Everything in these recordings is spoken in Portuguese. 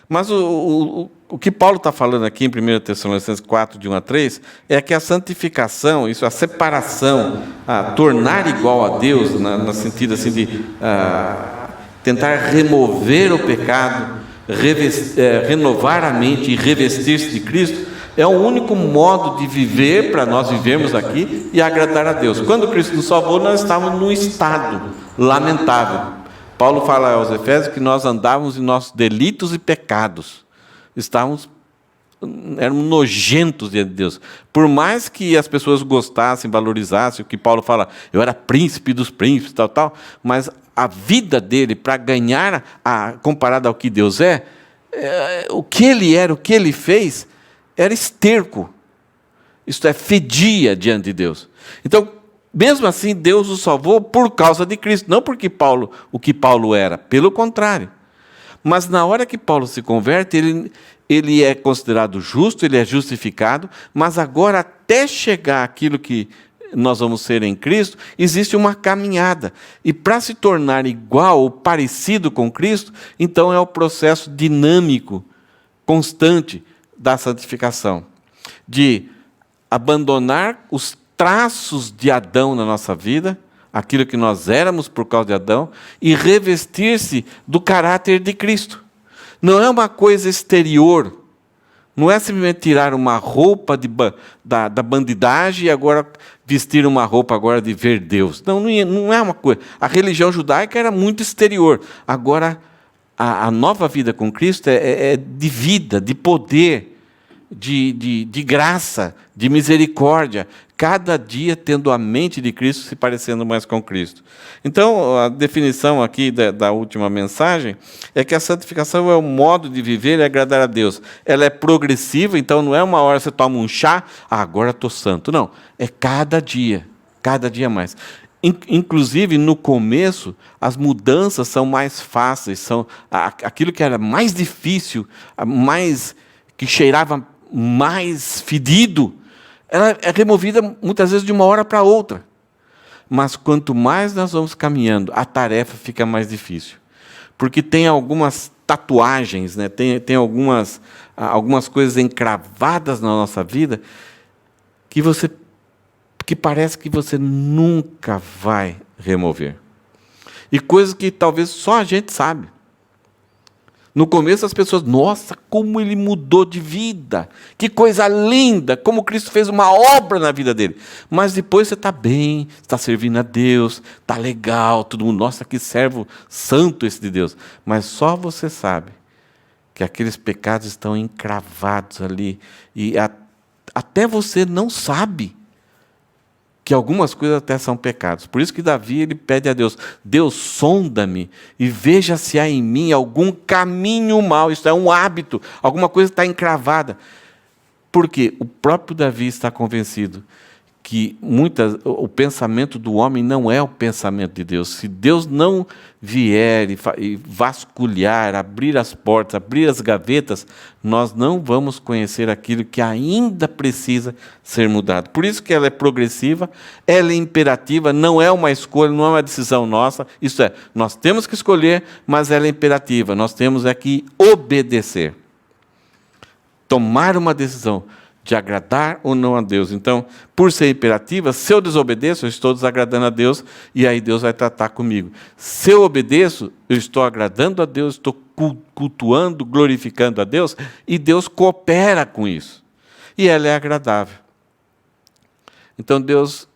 Mas o que Paulo está falando aqui em 1 Tessalonicenses 4, de 1 a 3, é que a santificação, isso, a separação, a tornar igual a Deus, no sentido assim de tentar remover o pecado, renovar a mente e revestir-se de Cristo, é o único modo de viver para nós vivermos aqui e agradar a Deus. Quando Cristo nos salvou, nós estávamos num estado lamentável. Paulo fala aos Efésios que nós andávamos em nossos delitos e pecados. Éramos nojentos diante de Deus. Por mais que as pessoas gostassem, valorizassem, o que Paulo fala, eu era príncipe dos príncipes, tal, mas a vida dele, para ganhar, comparado ao que Deus o que ele era, o que ele fez, era esterco. Isto é, fedia diante de Deus. Então, mesmo assim, Deus o salvou por causa de Cristo, não porque o que Paulo era, pelo contrário. Mas na hora que Paulo se converte, ele é considerado justo, ele é justificado, mas agora, até chegar àquilo que nós vamos ser em Cristo, existe uma caminhada. E para se tornar igual ou parecido com Cristo, então é o processo dinâmico, constante da santificação, de abandonar os traços de Adão na nossa vida, aquilo que nós éramos por causa de Adão, e revestir-se do caráter de Cristo. Não é uma coisa exterior, não é simplesmente tirar uma roupa da bandidagem e agora vestir uma roupa agora de ver Deus. Não é uma coisa. A religião judaica era muito exterior. Agora, a nova vida com Cristo é de vida, de poder, de graça, de misericórdia, cada dia tendo a mente de Cristo se parecendo mais com Cristo. Então, a definição aqui da última mensagem é que a santificação é o modo de viver e agradar a Deus. Ela é progressiva, então não é uma hora você toma um chá, agora estou santo. Não, é cada dia mais. Inclusive, no começo, as mudanças são mais fáceis, são aquilo que era mais difícil, que cheirava mais fedido, ela é removida muitas vezes de uma hora para outra. Mas quanto mais nós vamos caminhando, a tarefa fica mais difícil. Porque tem algumas tatuagens, né? tem algumas coisas encravadas na nossa vida que parece que você nunca vai remover. E coisas que talvez só a gente sabe. No começo as pessoas, nossa, como ele mudou de vida, que coisa linda, como Cristo fez uma obra na vida dele. Mas depois você está bem, está servindo a Deus, está legal, todo mundo, nossa, que servo santo esse de Deus. Mas só você sabe que aqueles pecados estão encravados ali, e até você não sabe que algumas coisas até são pecados. Por isso que Davi ele pede a Deus, Deus, sonda-me e veja se há em mim algum caminho mau. Isso é um hábito, alguma coisa está encravada. Porque o próprio Davi está convencido que o pensamento do homem não é o pensamento de Deus. Se Deus não vier e vasculhar, abrir as portas, abrir as gavetas, nós não vamos conhecer aquilo que ainda precisa ser mudado. Por isso que ela é progressiva, ela é imperativa, não é uma escolha, não é uma decisão nossa. Isso é, nós temos que escolher, mas ela é imperativa. Nós temos que obedecer. Tomar uma decisão de agradar ou não a Deus. Então, por ser imperativa, se eu desobedeço, eu estou desagradando a Deus, e aí Deus vai tratar comigo. Se eu obedeço, eu estou agradando a Deus, estou cultuando, glorificando a Deus, e Deus coopera com isso. E ela é agradável. Então, Deus,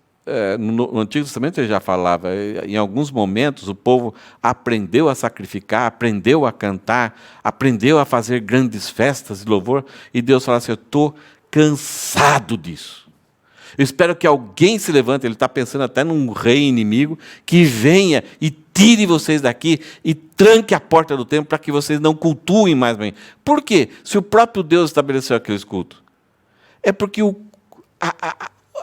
no Antigo Testamento ele já falava, em alguns momentos o povo aprendeu a sacrificar, aprendeu a cantar, aprendeu a fazer grandes festas de louvor, e Deus fala assim, eu estou cansado disso. Eu espero que alguém se levante, ele está pensando até num rei inimigo, que venha e tire vocês daqui e tranque a porta do templo para que vocês não cultuem mais bem. Por quê? Se o próprio Deus estabeleceu aqueles cultos. É porque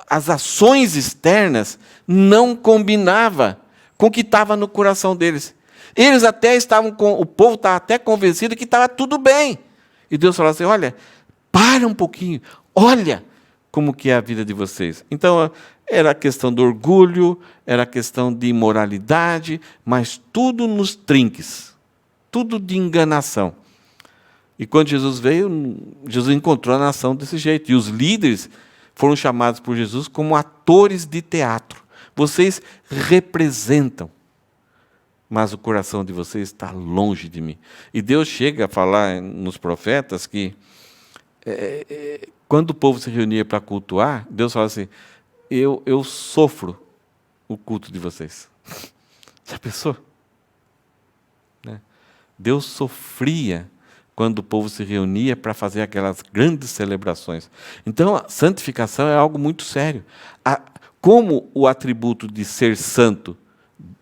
as ações externas não combinavam com o que estava no coração deles. Eles até o povo estava até convencido que estava tudo bem. E Deus falou assim, olha, para um pouquinho, olha como que é a vida de vocês. Então, era a questão do orgulho, era a questão de imoralidade, mas tudo nos trinques, tudo de enganação. E quando Jesus veio, Jesus encontrou a nação desse jeito. E os líderes foram chamados por Jesus como atores de teatro. Vocês representam, mas o coração de vocês está longe de mim. E Deus chega a falar nos profetas que, quando o povo se reunia para cultuar, Deus fala assim, eu sofro o culto de vocês. Já pensou? Né? Deus sofria quando o povo se reunia para fazer aquelas grandes celebrações. Então, a santificação é algo muito sério. Como o atributo de ser santo,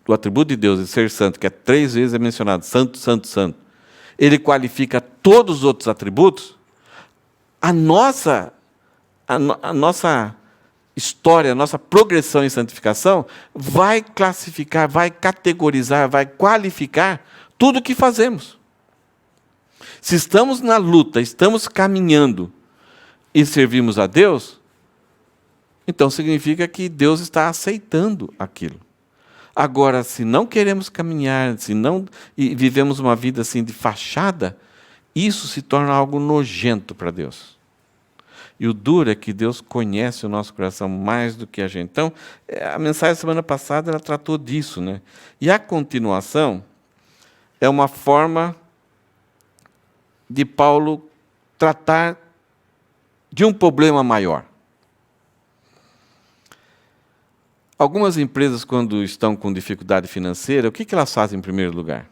o atributo de Deus de ser santo, que 3 vezes é mencionado, santo, santo, santo, ele qualifica todos os outros atributos, a nossa história, a nossa progressão em santificação vai classificar, vai categorizar, vai qualificar tudo o que fazemos. Se estamos na luta, estamos caminhando e servimos a Deus, então significa que Deus está aceitando aquilo. Agora, se não queremos caminhar, e vivemos uma vida assim de fachada, isso se torna algo nojento para Deus. E o duro é que Deus conhece o nosso coração mais do que a gente. Então, a mensagem da semana passada ela tratou disso, né? E a continuação é uma forma de Paulo tratar de um problema maior. Algumas empresas, quando estão com dificuldade financeira, o que elas fazem em primeiro lugar?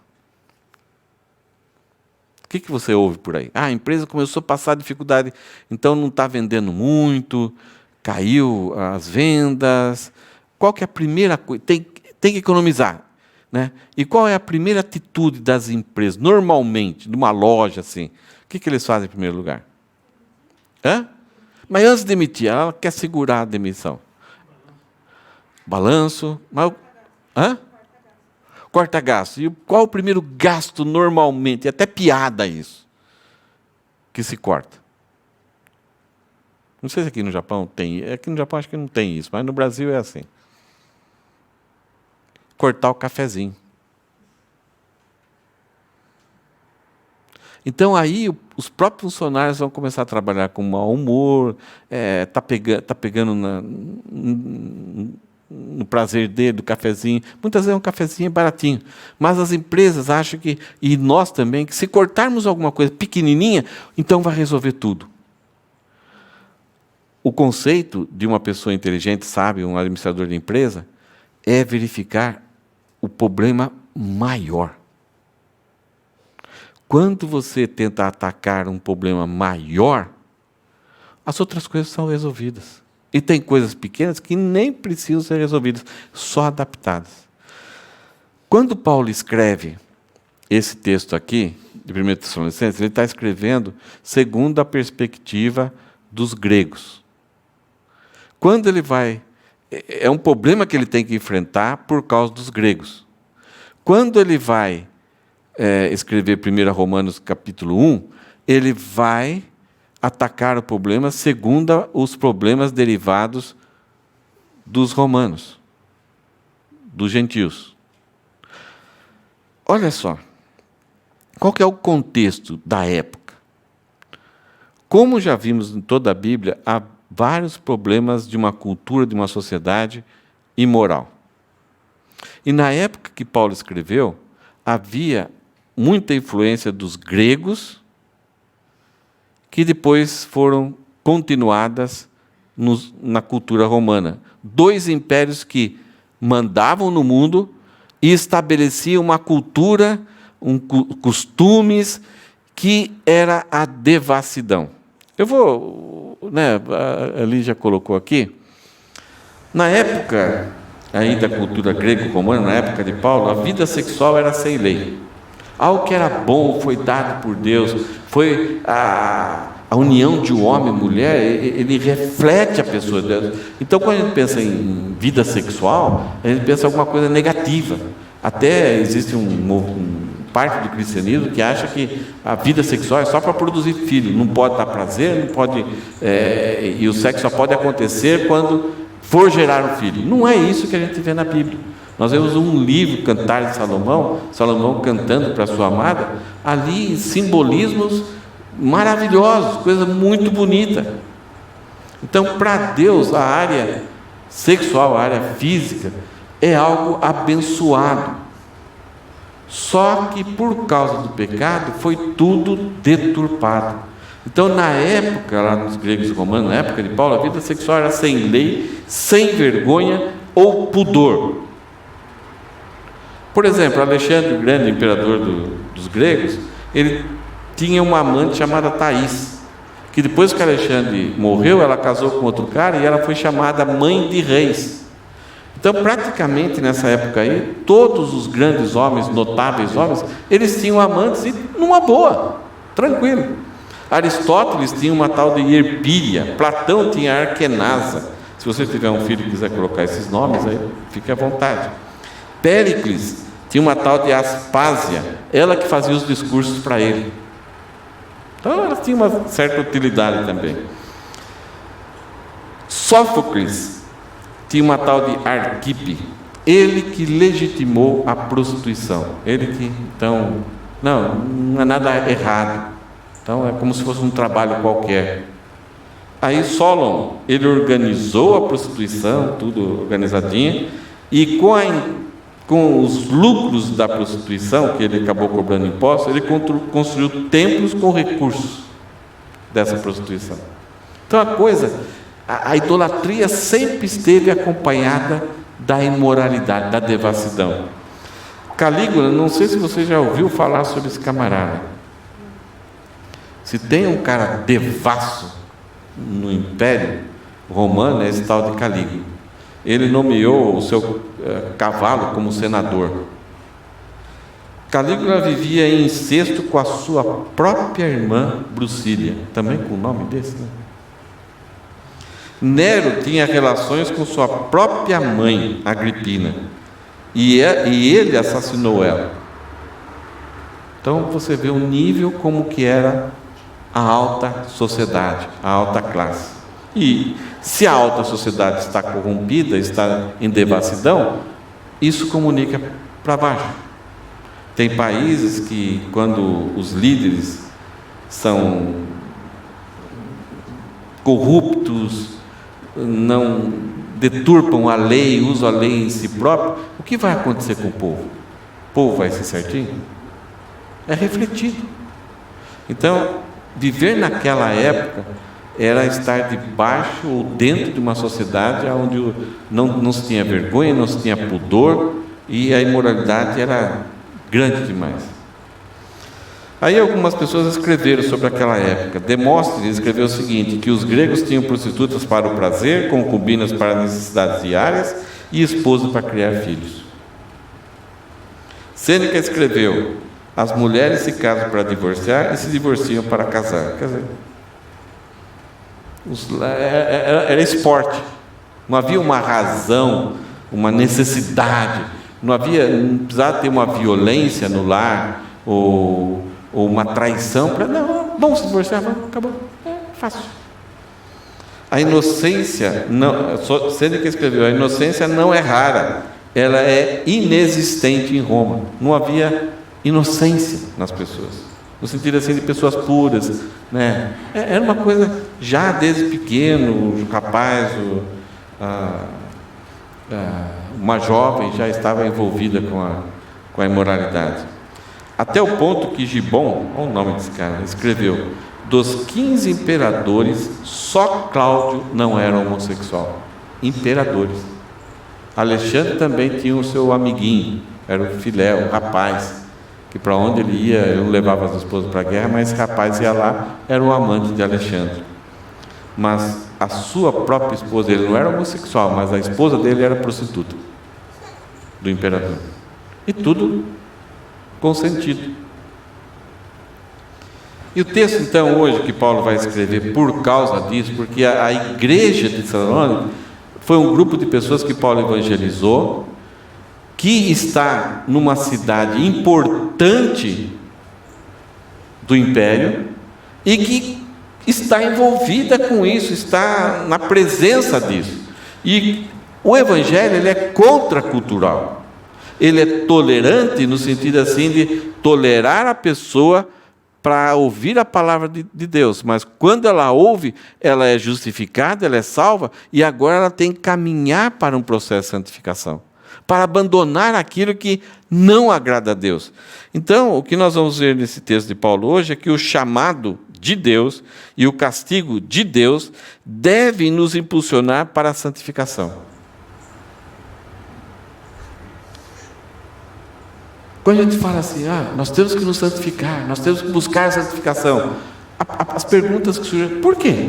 O que você ouve por aí? A empresa começou a passar dificuldade, então não está vendendo muito, caiu as vendas. Qual que é a primeira coisa? Tem que economizar. Né? E qual é a primeira atitude das empresas, normalmente, de uma loja assim? O que eles fazem em primeiro lugar? Mas antes de demitir, ela quer segurar a demissão. Balanço. Corta gasto. E qual o primeiro gasto normalmente? É até piada isso. Que se corta. Não sei se aqui no Japão tem. Aqui no Japão acho que não tem isso, mas no Brasil é assim. Cortar o cafezinho. Então aí os próprios funcionários vão começar a trabalhar com mau humor, tá pegando no prazer dele, do cafezinho. Muitas vezes um cafezinho é baratinho. Mas as empresas acham que, e nós também, que se cortarmos alguma coisa pequenininha, então vai resolver tudo. O conceito de uma pessoa inteligente, sábia, um administrador de empresa, é verificar o problema maior. Quando você tenta atacar um problema maior, as outras coisas são resolvidas. E tem coisas pequenas que nem precisam ser resolvidas, só adaptadas. Quando Paulo escreve esse texto aqui, de 1 Tessalonicenses, ele está escrevendo segundo a perspectiva dos gregos. Quando ele vai... É um problema que ele tem que enfrentar por causa dos gregos. Quando ele vai escrever 1 Romanos capítulo 1, ele vai atacar o problema segundo os problemas derivados dos romanos, dos gentios. Olha só, qual que é o contexto da época? Como já vimos em toda a Bíblia, há vários problemas de uma cultura, de uma sociedade imoral. E na época que Paulo escreveu, havia muita influência dos gregos, que depois foram continuadas na cultura romana. 2 impérios que mandavam no mundo e estabeleciam uma cultura, costumes, que era a devassidão. Eu vou... a Lígia colocou aqui. Na época aí da cultura grego-romana, na época de Paulo, a vida sexual era sem lei. Algo que era bom foi dado por Deus, foi a união de um homem e mulher, ele reflete a pessoa de Deus. Então, quando a gente pensa em vida sexual, a gente pensa em alguma coisa negativa. Até existe parte do cristianismo que acha que a vida sexual é só para produzir filho, não pode dar prazer, não pode, e o sexo só pode acontecer quando for gerar um filho. Não é isso que a gente vê na Bíblia. Nós vemos um livro, Cantares de Salomão, Salomão cantando para sua amada, ali simbolismos maravilhosos, coisa muito bonita. Então, para Deus, a área sexual, a área física, é algo abençoado. Só que por causa do pecado, foi tudo deturpado. Então, na época, lá nos gregos e romanos, na época de Paulo, a vida sexual era sem lei, sem vergonha ou pudor. Por exemplo, Alexandre, o grande imperador dos gregos, ele tinha uma amante chamada Thaís, que depois que Alexandre morreu, ela casou com outro cara e ela foi chamada mãe de reis. Então, praticamente nessa época aí, todos os grandes homens, notáveis homens, eles tinham amantes e numa boa, tranquilo. Aristóteles tinha uma tal de Herpília, Platão tinha Arquenasa. Se você tiver um filho e quiser colocar esses nomes, aí fique à vontade. Péricles tinha uma tal de Aspásia, ela que fazia os discursos para ele. Então, ela tinha uma certa utilidade também. Sófocles tinha uma tal de Arquippe, ele que legitimou a prostituição. Ele que, então, não é nada errado. Então, é como se fosse um trabalho qualquer. Aí, Solon, ele organizou a prostituição, tudo organizadinho, e com os lucros da prostituição, que ele acabou cobrando impostos, ele construiu templos com recursos dessa prostituição. Então a idolatria sempre esteve acompanhada da imoralidade, da devassidão. Calígula, não sei se você já ouviu falar sobre esse camarada. Se tem um cara devasso no Império Romano, é esse tal de Calígula. Ele nomeou o seu cavalo como senador. Calígula vivia em incesto com a sua própria irmã Brusília, também com o nome desse, né? Nero tinha relações com sua própria mãe, Agripina, e ele assassinou ela. Então você vê o nível como que era a alta sociedade, a alta classe. E se a alta sociedade está corrompida, está em devassidão, isso comunica para baixo. Tem países que, quando os líderes são corruptos, não deturpam a lei, usam a lei em si próprio, o que vai acontecer com o povo? O povo vai ser certinho? É refletido. Então, viver naquela época era estar debaixo ou dentro de uma sociedade onde não se tinha vergonha, não se tinha pudor, e a imoralidade era grande demais. Aí algumas pessoas escreveram sobre aquela época. Demóstenes escreveu o seguinte, que os gregos tinham prostitutas para o prazer, concubinas para necessidades diárias e esposas para criar filhos. Sêneca escreveu, as mulheres se casam para divorciar e se divorciam para casar. Quer dizer, era esporte, não havia uma razão, uma necessidade, não precisava ter uma violência no lar ou uma traição para não, vamos se divorciar, vamos, acabou, fácil. A inocência, Sêneca escreveu, a inocência não é rara, ela é inexistente em Roma. Não havia inocência nas pessoas, no sentido assim de pessoas puras, né? Era uma coisa já desde pequeno, o rapaz, uma jovem já estava envolvida com a imoralidade. Até o ponto que Gibon, olha o nome desse cara, escreveu, dos 15 imperadores, só Cláudio não era homossexual. Imperadores. Alexandre também tinha o seu amiguinho, era o Filéu, o rapaz, que para onde ele ia, ele não levava as esposas para a guerra, mas esse rapaz ia lá, era o amante de Alexandre. Mas a sua própria esposa, ele não era homossexual, mas a esposa dele era prostituta do imperador. E tudo consentido. E o texto, então, hoje, que Paulo vai escrever por causa disso, porque a igreja de Tessalônica foi um grupo de pessoas que Paulo evangelizou, que está numa cidade importante do império e que está envolvida com isso, está na presença disso. E o evangelho, ele é contracultural. Ele é tolerante no sentido assim de tolerar a pessoa para ouvir a palavra de Deus, mas quando ela ouve, ela é justificada, ela é salva, e agora ela tem que caminhar para um processo de santificação, para abandonar aquilo que não agrada a Deus. Então, o que nós vamos ver nesse texto de Paulo hoje é que o chamado de Deus e o castigo de Deus devem nos impulsionar para a santificação. Quando a gente fala assim, nós temos que nos santificar, nós temos que buscar a santificação, as perguntas que surgem, por quê?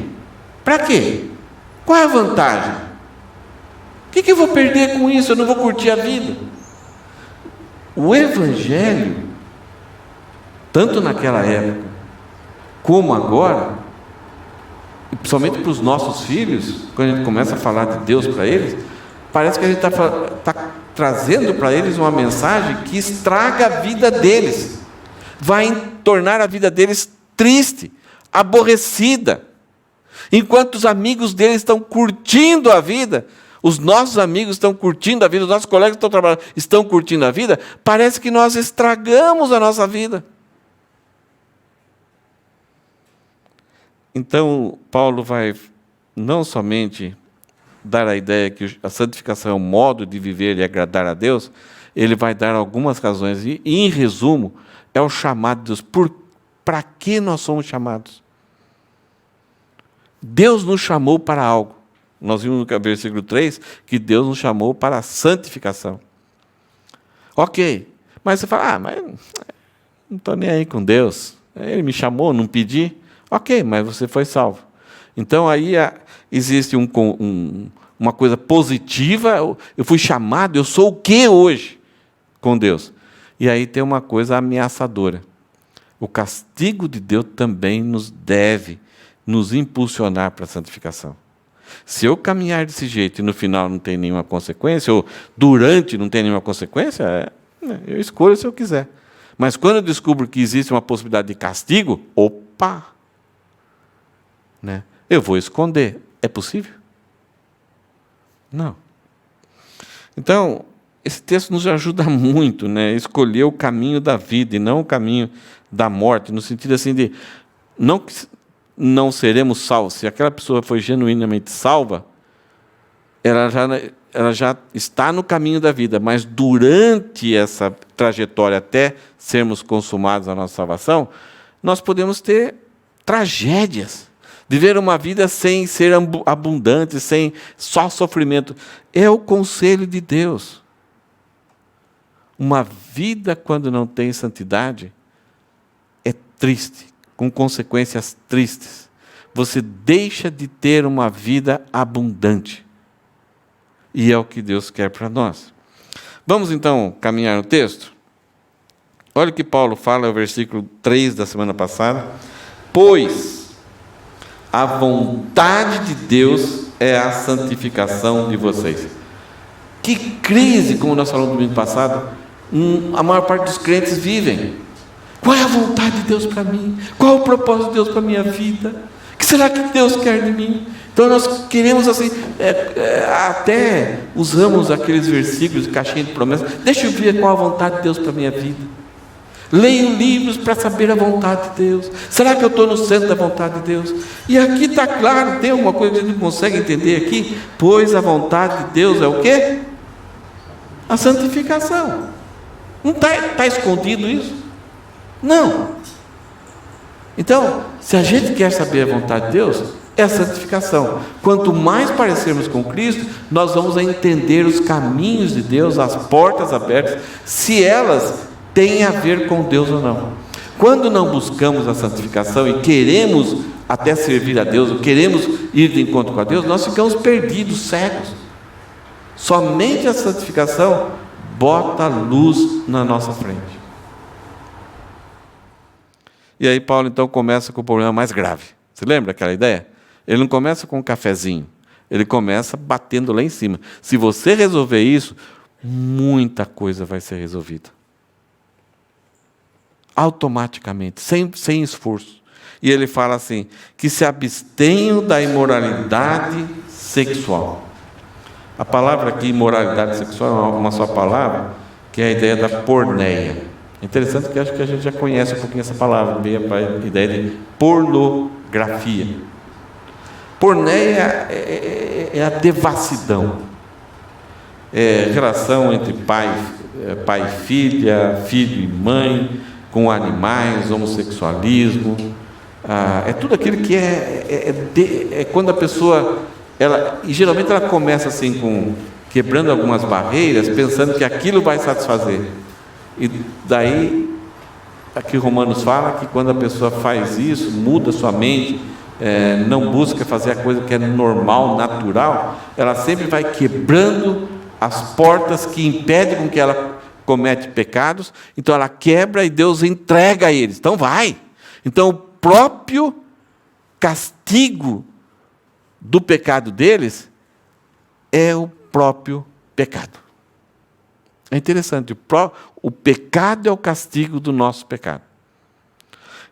Para quê? Qual é a vantagem? O que eu vou perder com isso? Eu não vou curtir a vida. O Evangelho, tanto naquela época, como agora, e principalmente para os nossos filhos, quando a gente começa a falar de Deus para eles, parece que a gente está trazendo para eles uma mensagem que estraga a vida deles, vai tornar a vida deles triste, aborrecida. Enquanto os amigos deles estão curtindo a vida, os nossos amigos estão curtindo a vida, os nossos colegas que estão trabalhando estão curtindo a vida, parece que nós estragamos a nossa vida. Então, Paulo vai não somente dar a ideia que a santificação é um modo de viver e agradar a Deus, ele vai dar algumas razões, e em resumo, é o chamado de Deus. Para que nós somos chamados? Deus nos chamou para algo. Nós vimos no versículo 3 que Deus nos chamou para a santificação. Ok, mas você fala, mas não estou nem aí com Deus, Ele me chamou, não pedi. Ok, mas você foi salvo. Então aí existe uma coisa positiva, eu fui chamado, eu sou o que hoje com Deus? E aí tem uma coisa ameaçadora. O castigo de Deus também deve nos impulsionar para a santificação. Se eu caminhar desse jeito e no final não tem nenhuma consequência, ou durante não tem nenhuma consequência, eu escolho se eu quiser. Mas quando eu descubro que existe uma possibilidade de castigo, opa! Eu vou esconder. É possível? Não. Então, esse texto nos ajuda muito, a escolher o caminho da vida e não o caminho da morte, no sentido assim de não seremos salvos. Se aquela pessoa foi genuinamente salva, ela já está no caminho da vida, mas durante essa trajetória até sermos consumados a nossa salvação, nós podemos ter tragédias. Viver uma vida sem ser abundante, sem só sofrimento. É o conselho de Deus. Uma vida quando não tem santidade é triste, com consequências tristes. Você deixa de ter uma vida abundante. E é o que Deus quer para nós. Vamos então caminhar no texto? Olha o que Paulo fala no versículo 3 da semana passada. Pois a vontade de Deus é a santificação de vocês. Que crise, como nós falamos no domingo passado, a maior parte dos crentes vivem. Qual é a vontade de Deus para mim? Qual é o propósito de Deus para a minha vida? O que será que Deus quer de mim? Então nós queremos assim, até usamos aqueles versículos de caixinha de promessas. Deixa eu ver qual a vontade de Deus para a minha vida. Leio livros para saber a vontade de Deus. Será que eu estou no centro da vontade de Deus? E aqui está claro, tem uma coisa que a gente não consegue entender aqui. Pois a vontade de Deus é o quê? A santificação. Não está escondido isso? Não. Então, se a gente quer saber a vontade de Deus, é a santificação. Quanto mais parecermos com Cristo, nós vamos entender os caminhos de Deus, as portas abertas, se elas têm a ver com Deus ou não. Quando não buscamos a santificação e queremos até servir a Deus, ou queremos ir de encontro com a Deus, nós ficamos perdidos, cegos. Somente a santificação bota luz na nossa frente. E aí Paulo então começa com o problema mais grave. Você lembra aquela ideia? Ele não começa com um cafezinho, ele começa batendo lá em cima. Se você resolver isso, muita coisa vai ser resolvida. Automaticamente, sem esforço. E ele fala assim, que se abstenham da imoralidade sexual. A palavra aqui, imoralidade sexual, é uma só palavra, que é a ideia da porneia. É interessante que acho que a gente já conhece um pouquinho essa palavra, meio a ideia de pornografia. Porneia é a devassidão. É relação entre pai e filha, filho e mãe, com animais, homossexualismo. É tudo aquilo que é quando a pessoa... e geralmente ela começa assim, quebrando algumas barreiras, pensando que aquilo vai satisfazer. E daí, aqui Romanos fala que quando a pessoa faz isso, muda sua mente, não busca fazer a coisa que é normal, natural, ela sempre vai quebrando as portas que impedem com que ela comete pecados. Então ela quebra e Deus entrega a eles. Então vai. Então o próprio castigo do pecado deles é o próprio pecado. É interessante, o pecado é o castigo do nosso pecado.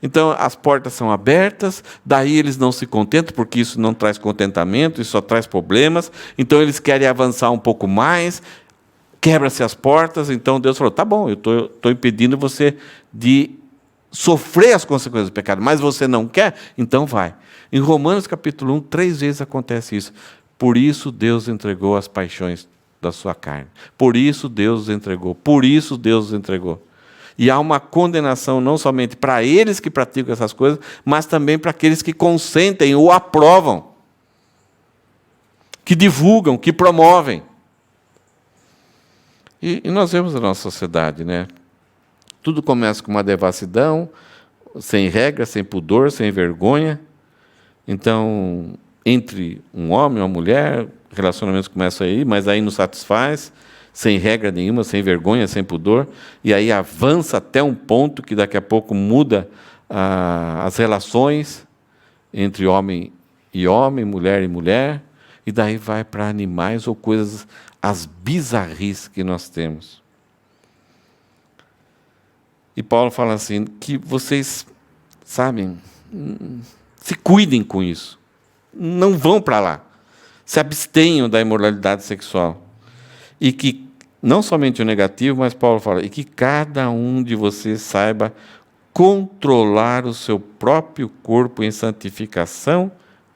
Então as portas são abertas, daí eles não se contentam, porque isso não traz contentamento, isso só traz problemas. Então eles querem avançar um pouco mais, quebra-se as portas. Então Deus falou, tá bom, eu estou impedindo você de sofrer as consequências do pecado, mas você não quer? Então vai. Em Romanos capítulo 1, 3 vezes acontece isso. Por isso Deus entregou as paixões da sua carne. Por isso Deus os entregou. Por isso Deus os entregou. E há uma condenação não somente para eles que praticam essas coisas, mas também para aqueles que consentem ou aprovam, que divulgam, que promovem. E nós vemos na nossa sociedade, né? Tudo começa com uma devassidão, sem regra, sem pudor, sem vergonha. Então, entre um homem e uma mulher, relacionamentos começam aí, mas aí não satisfaz, sem regra nenhuma, sem vergonha, sem pudor, e aí avança até um ponto que daqui a pouco muda as relações entre homem e homem, mulher e mulher, e daí vai para animais ou coisas, as bizarrices que nós temos. E Paulo fala assim, que vocês, sabem, se cuidem com isso, não vão para lá, se abstenham da imoralidade sexual. E que, não somente o negativo, mas Paulo fala, e que cada um de vocês saiba controlar o seu próprio corpo em santificação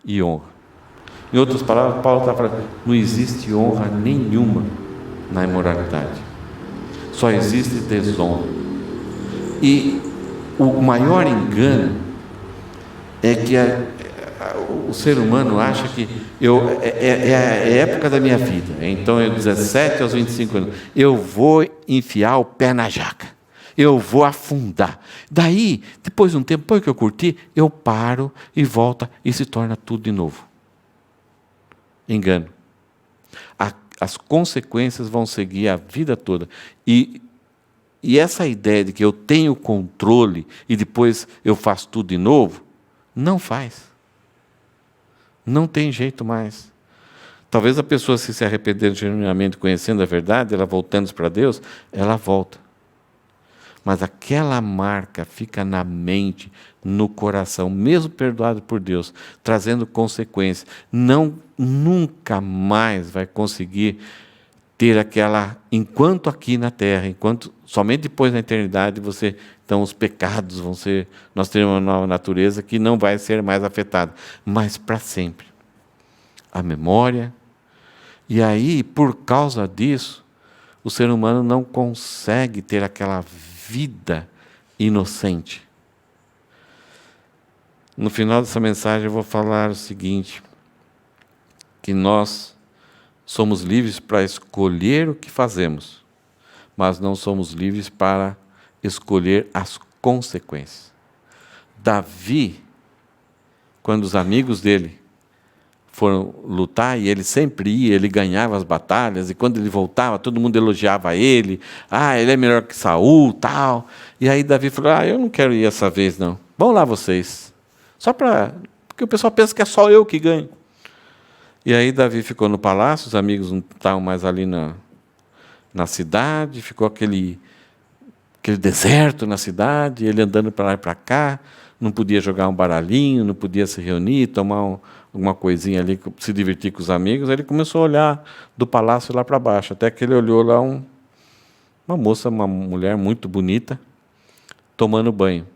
e honra. Em outras palavras, Paulo está falando, não existe honra nenhuma na imoralidade. Só existe desonra. E o maior engano é que o ser humano acha que é a época da minha vida. Então, eu 17 aos 25 anos, eu vou enfiar o pé na jaca. Eu vou afundar. Daí, depois de um tempo, depois que eu curti, eu paro e volta e se torna tudo de novo. Engano. As consequências vão seguir a vida toda. E essa ideia de que eu tenho controle e depois eu faço tudo de novo, não faz. Não tem jeito mais. Talvez a pessoa, se arrepender genuinamente, conhecendo a verdade, ela voltando para Deus, ela volta. Mas aquela marca fica na mente, no coração, mesmo perdoado por Deus, trazendo consequências. Nunca mais vai conseguir ter aquela, enquanto aqui na terra, enquanto somente depois na eternidade então os pecados vão ser, nós teremos uma nova natureza que não vai ser mais afetada, mas para sempre. A memória. E aí, por causa disso, o ser humano não consegue ter aquela vida inocente. No final dessa mensagem eu vou falar o seguinte, que nós somos livres para escolher o que fazemos, mas não somos livres para escolher as consequências. Davi, quando os amigos dele foram lutar, e ele sempre ia, ele ganhava as batalhas, e quando ele voltava, todo mundo elogiava ele, ele é melhor que Saul, tal. E aí Davi falou, eu não quero ir essa vez, não. Vão lá vocês. Porque o pessoal pensa que é só eu que ganho. E aí Davi ficou no palácio, os amigos não estavam mais ali na cidade, ficou aquele deserto na cidade, ele andando para lá e para cá, não podia jogar um baralhinho, não podia se reunir, tomar alguma coisinha ali, se divertir com os amigos. Aí ele começou a olhar do palácio lá para baixo, até que ele olhou lá uma moça, uma mulher muito bonita, tomando banho.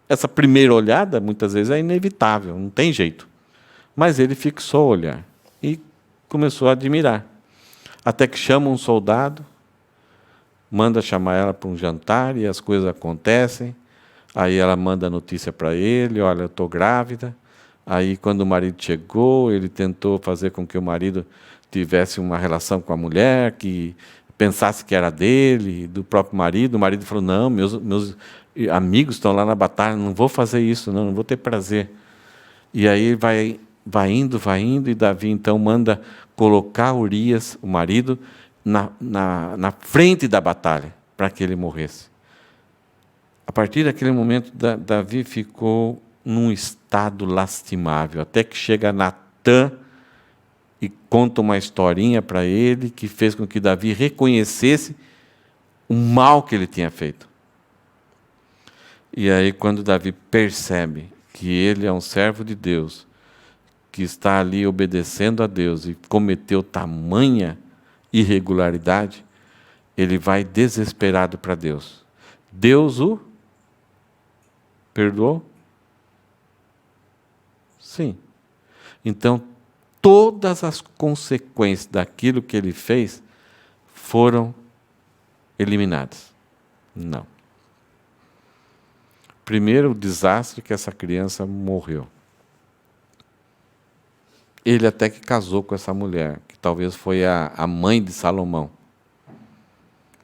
Essa primeira olhada, muitas vezes, é inevitável, não tem jeito. Mas ele fixou o olhar e começou a admirar. Até que chama um soldado, manda chamar ela para um jantar e as coisas acontecem. Aí ela manda a notícia para ele, olha, eu estou grávida. Aí, quando o marido chegou, ele tentou fazer com que o marido tivesse uma relação com a mulher, que pensasse que era dele, do próprio marido. O marido falou, não, meus amigos estão lá na batalha, não vou fazer isso, não vou ter prazer. E aí vai indo, e Davi então manda colocar Urias, o marido, na frente da batalha, para que ele morresse. A partir daquele momento, Davi ficou num estado lastimável, até que chega Natã e conta uma historinha para ele, que fez com que Davi reconhecesse o mal que ele tinha feito. E aí, quando Davi percebe que ele é um servo de Deus, que está ali obedecendo a Deus e cometeu tamanha irregularidade, ele vai desesperado para Deus. Deus o perdoou? Sim. Então, todas as consequências daquilo que ele fez foram eliminadas. Não. Primeiro, o desastre que essa criança morreu. Ele até que casou com essa mulher, que talvez foi a mãe de Salomão.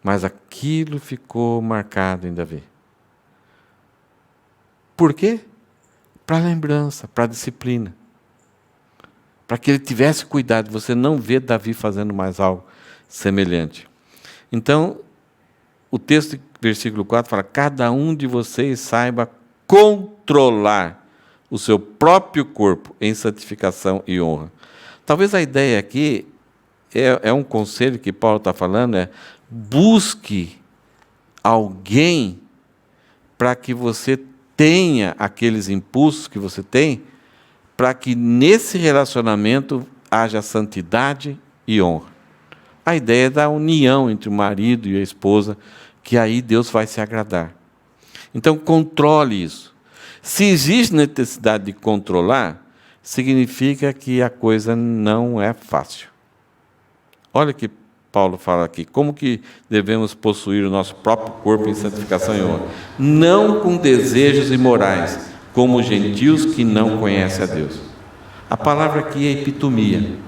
Mas aquilo ficou marcado em Davi. Por quê? Para a lembrança, para a disciplina. Para que ele tivesse cuidado, você não vê Davi fazendo mais algo semelhante. Então, o texto, versículo 4, fala, cada um de vocês saiba controlar o seu próprio corpo em santificação e honra. Talvez a ideia aqui, é um conselho que Paulo está falando, busque alguém para que você tenha aqueles impulsos que você tem, para que nesse relacionamento haja santidade e honra. A ideia é da união entre o marido e a esposa, que aí Deus vai se agradar. Então, controle isso. Se existe necessidade de controlar, significa que a coisa não é fácil. Olha o que Paulo fala aqui, como que devemos possuir o nosso próprio corpo em santificação e honra? Não com desejos imorais, como os gentios que não conhecem a Deus. A palavra aqui é epitomia.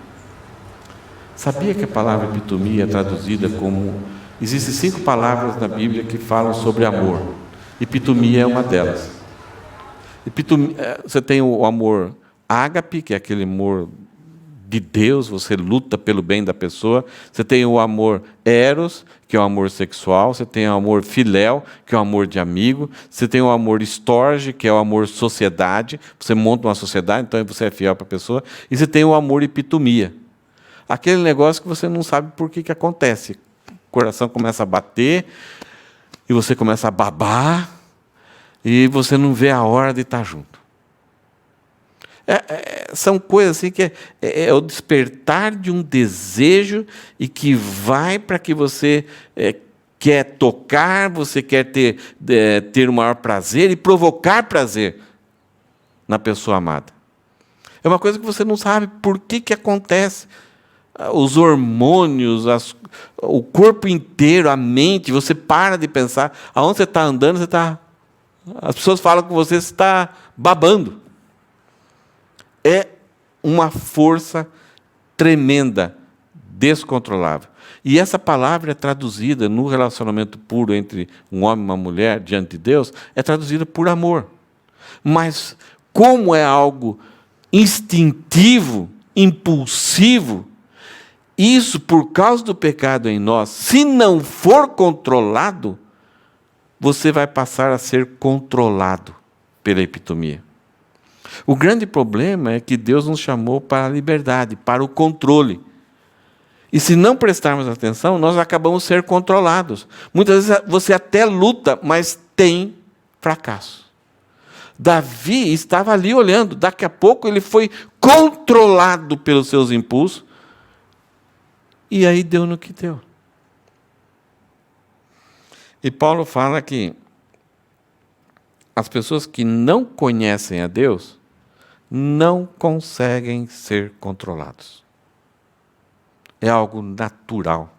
Sabia que a palavra epitomia é traduzida como... Existem 5 palavras na Bíblia que falam sobre amor. Epitomia é uma delas. Você tem o amor ágape, que é aquele amor de Deus, você luta pelo bem da pessoa. Você tem o amor eros, que é o amor sexual. Você tem o amor filéu, que é o amor de amigo. Você tem o amor storge, que é o amor sociedade. Você monta uma sociedade, então você é fiel para a pessoa. E você tem o amor epitomia. Aquele negócio que você não sabe por que acontece. O coração começa a bater, e você começa a babar, e você não vê a hora de estar junto. São coisas assim que é o despertar de um desejo e que vai para que você quer tocar, você quer ter o maior prazer e provocar prazer na pessoa amada. É uma coisa que você não sabe por que acontece. Os hormônios, o corpo inteiro, a mente, você para de pensar, aonde você está andando, as pessoas falam com você, você está babando. É uma força tremenda, descontrolável. E essa palavra é traduzida no relacionamento puro entre um homem e uma mulher diante de Deus, é traduzida por amor. Mas como é algo instintivo, impulsivo, isso, por causa do pecado em nós, se não for controlado, você vai passar a ser controlado pela epitomia. O grande problema é que Deus nos chamou para a liberdade, para o controle. E se não prestarmos atenção, nós acabamos ser controlados. Muitas vezes você até luta, mas tem fracasso. Davi estava ali olhando, daqui a pouco ele foi controlado pelos seus impulsos, e aí deu no que deu. E Paulo fala que as pessoas que não conhecem a Deus não conseguem ser controlados. É algo natural.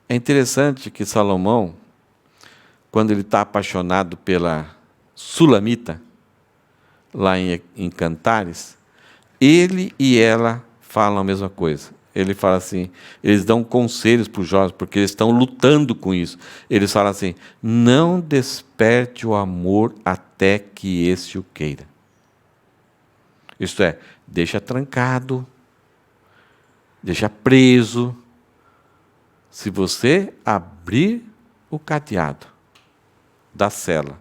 É interessante que Salomão, quando ele está apaixonado pela Sulamita, lá em Cantares, ele e ela falam a mesma coisa. Ele fala assim, eles dão conselhos para os jovens, porque eles estão lutando com isso. Eles falam assim, não desperte o amor até que esse o queira. Isto é, deixa trancado, deixa preso. Se você abrir o cadeado da cela,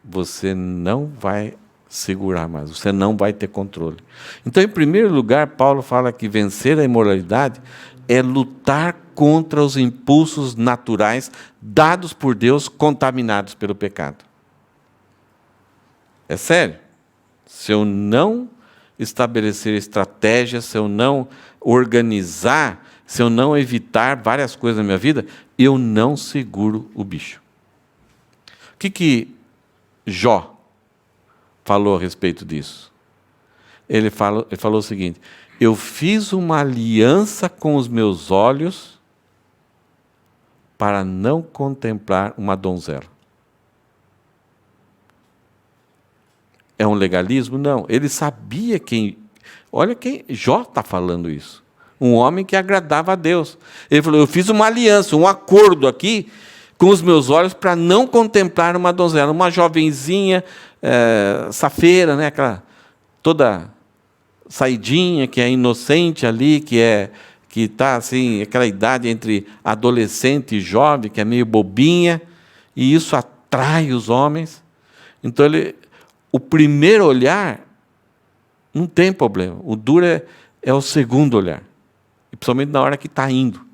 você não vai segurar mais, você não vai ter controle. Então, em primeiro lugar, Paulo fala que vencer a imoralidade é lutar contra os impulsos naturais dados por Deus, contaminados pelo pecado. É sério. Se eu não estabelecer estratégias, se eu não organizar, se eu não evitar várias coisas na minha vida, eu não seguro o bicho. O que Jó falou a respeito disso? Ele falou o seguinte, eu fiz uma aliança com os meus olhos para não contemplar uma donzela. É um legalismo? Não. Ele sabia quem... Olha quem Jó está falando isso. Um homem que agradava a Deus. Ele falou, eu fiz uma aliança, um acordo aqui com os meus olhos para não contemplar uma donzela. Uma jovenzinha, safeira, né? Aquela, toda saidinha, que é inocente ali, que está assim, aquela idade entre adolescente e jovem, que é meio bobinha, e isso atrai os homens. Então, o primeiro olhar não tem problema. O duro é o segundo olhar. E principalmente na hora que está indo.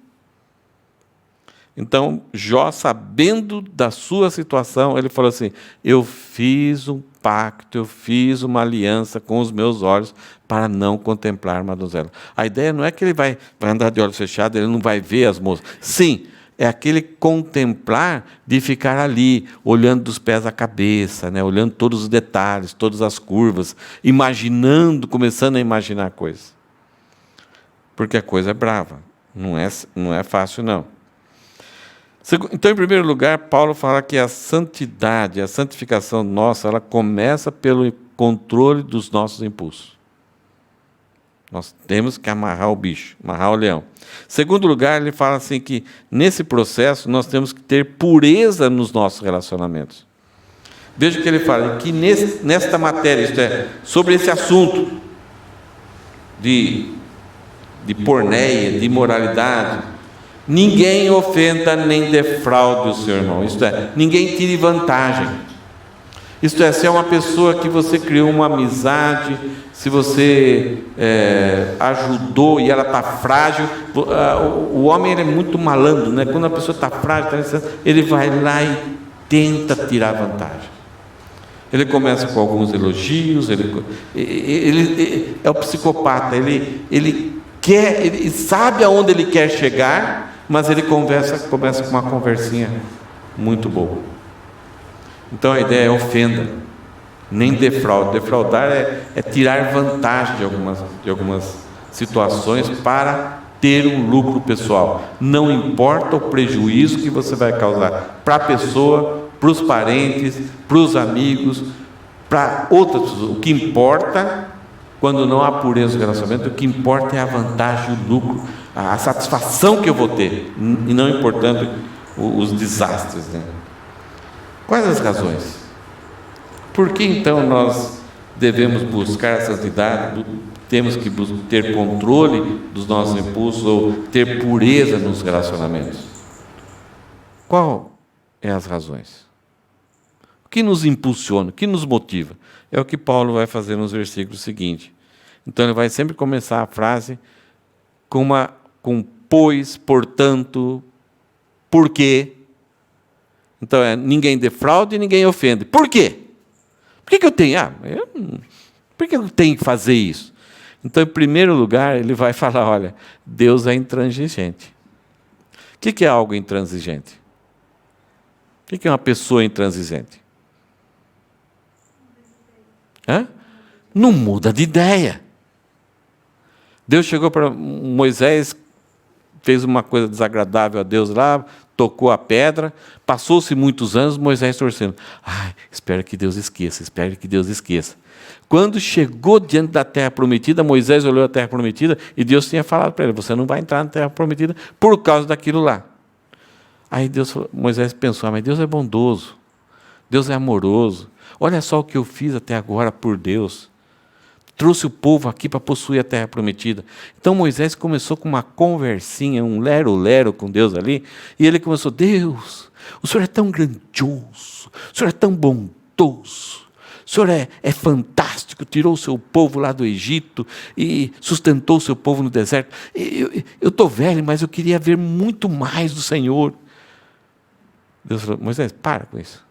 Então, Jó, sabendo da sua situação, ele falou assim, eu fiz um pacto, eu fiz uma aliança com os meus olhos para não contemplar uma donzela. A ideia não é que ele vai andar de olhos fechados, ele não vai ver as moças. Sim, é aquele contemplar de ficar ali, olhando dos pés à cabeça, né? Olhando todos os detalhes, todas as curvas, imaginando, começando a imaginar coisas. Porque a coisa é brava, não é fácil, não. Então, em primeiro lugar, Paulo fala que a santidade, a santificação nossa, ela começa pelo controle dos nossos impulsos. Nós temos que amarrar o bicho, amarrar o leão. Segundo lugar, ele fala assim que, nesse processo, nós temos que ter pureza nos nossos relacionamentos. Veja que ele fala que nesta matéria, isto é, sobre esse assunto de porneia, de imoralidade, ninguém ofenda nem defraude o seu irmão. Isto é, ninguém tire vantagem. Isto é, se é uma pessoa que você criou uma amizade, se você ajudou e ela está frágil, o homem ele é muito malandro, né? Quando a pessoa está frágil, ele vai lá e tenta tirar vantagem. Ele começa com alguns elogios, ele é o psicopata, ele sabe aonde ele quer chegar, mas ele começa com uma conversinha muito boa. Então a ideia é ofenda, nem defraude. Defraudar é tirar vantagem de algumas situações para ter um lucro pessoal. Não importa o prejuízo que você vai causar para a pessoa, para os parentes, para os amigos, para outras pessoas. O que importa, quando não há pureza no relacionamento, o que importa é a vantagem, o lucro, a satisfação que eu vou ter, e não importando os desastres, né? Quais as razões? Por que então nós devemos buscar a santidade, temos que ter controle dos nossos impulsos ou ter pureza nos relacionamentos? Qual é as razões? O que nos impulsiona, o que nos motiva? É o que Paulo vai fazer nos versículos seguintes. Então ele vai sempre começar a frase com pois, portanto, porque. Então ninguém defraude e ninguém ofende. Por quê? Por que eu tenho? Por que eu tenho que fazer isso? Então, em primeiro lugar, ele vai falar, olha, Deus é intransigente. O que é algo intransigente? O que é uma pessoa intransigente? Hã? Não muda de ideia. Deus chegou para Moisés, fez uma coisa desagradável a Deus lá, tocou a pedra, passou-se muitos anos, Moisés torcendo. Espero que Deus esqueça, espero que Deus esqueça. Quando chegou diante da terra prometida, Moisés olhou a terra prometida e Deus tinha falado para ele, você não vai entrar na terra prometida por causa daquilo lá. Aí Moisés pensou, mas Deus é bondoso, Deus é amoroso, olha só o que eu fiz até agora por Deus. Trouxe o povo aqui para possuir a terra prometida. Então Moisés começou com uma conversinha, um lero-lero com Deus ali, e ele começou, Deus, o Senhor é tão grandioso, o Senhor é tão bondoso, o Senhor é fantástico, tirou o seu povo lá do Egito e sustentou o seu povo no deserto. Eu estou velho, mas eu queria ver muito mais do Senhor. Deus falou, Moisés, para com isso.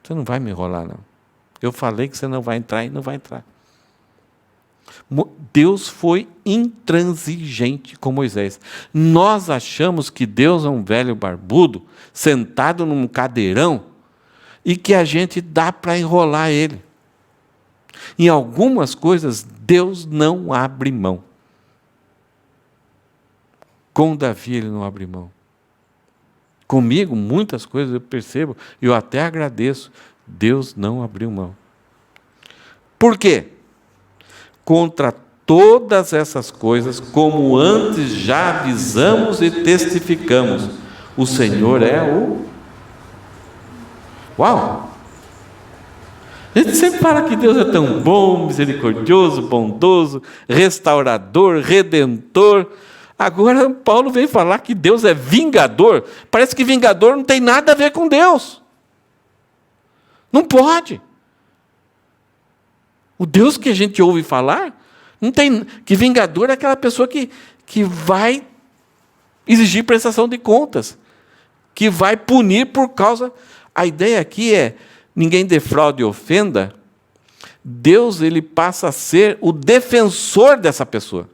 Você não vai me enrolar, não. Eu falei que você não vai entrar e não vai entrar. Deus foi intransigente com Moisés. Nós achamos que Deus é um velho barbudo, sentado num cadeirão, e que a gente dá para enrolar ele. Em algumas coisas, Deus não abre mão. Com Davi, ele não abre mão. Comigo, muitas coisas eu percebo, e eu até agradeço, Deus não abriu mão. Por quê? Contra todas essas coisas, como antes já avisamos e testificamos, o Senhor é o... Uau! A gente sempre fala que Deus é tão bom, misericordioso, bondoso, restaurador, redentor. Agora Paulo vem falar que Deus é vingador. Parece que vingador não tem nada a ver com Deus. Não pode. O Deus que a gente ouve falar, não tem, que vingador é aquela pessoa que vai exigir prestação de contas, que vai punir por causa... A ideia aqui é, ninguém defraude e ofenda, Deus ele passa a ser o defensor dessa pessoa.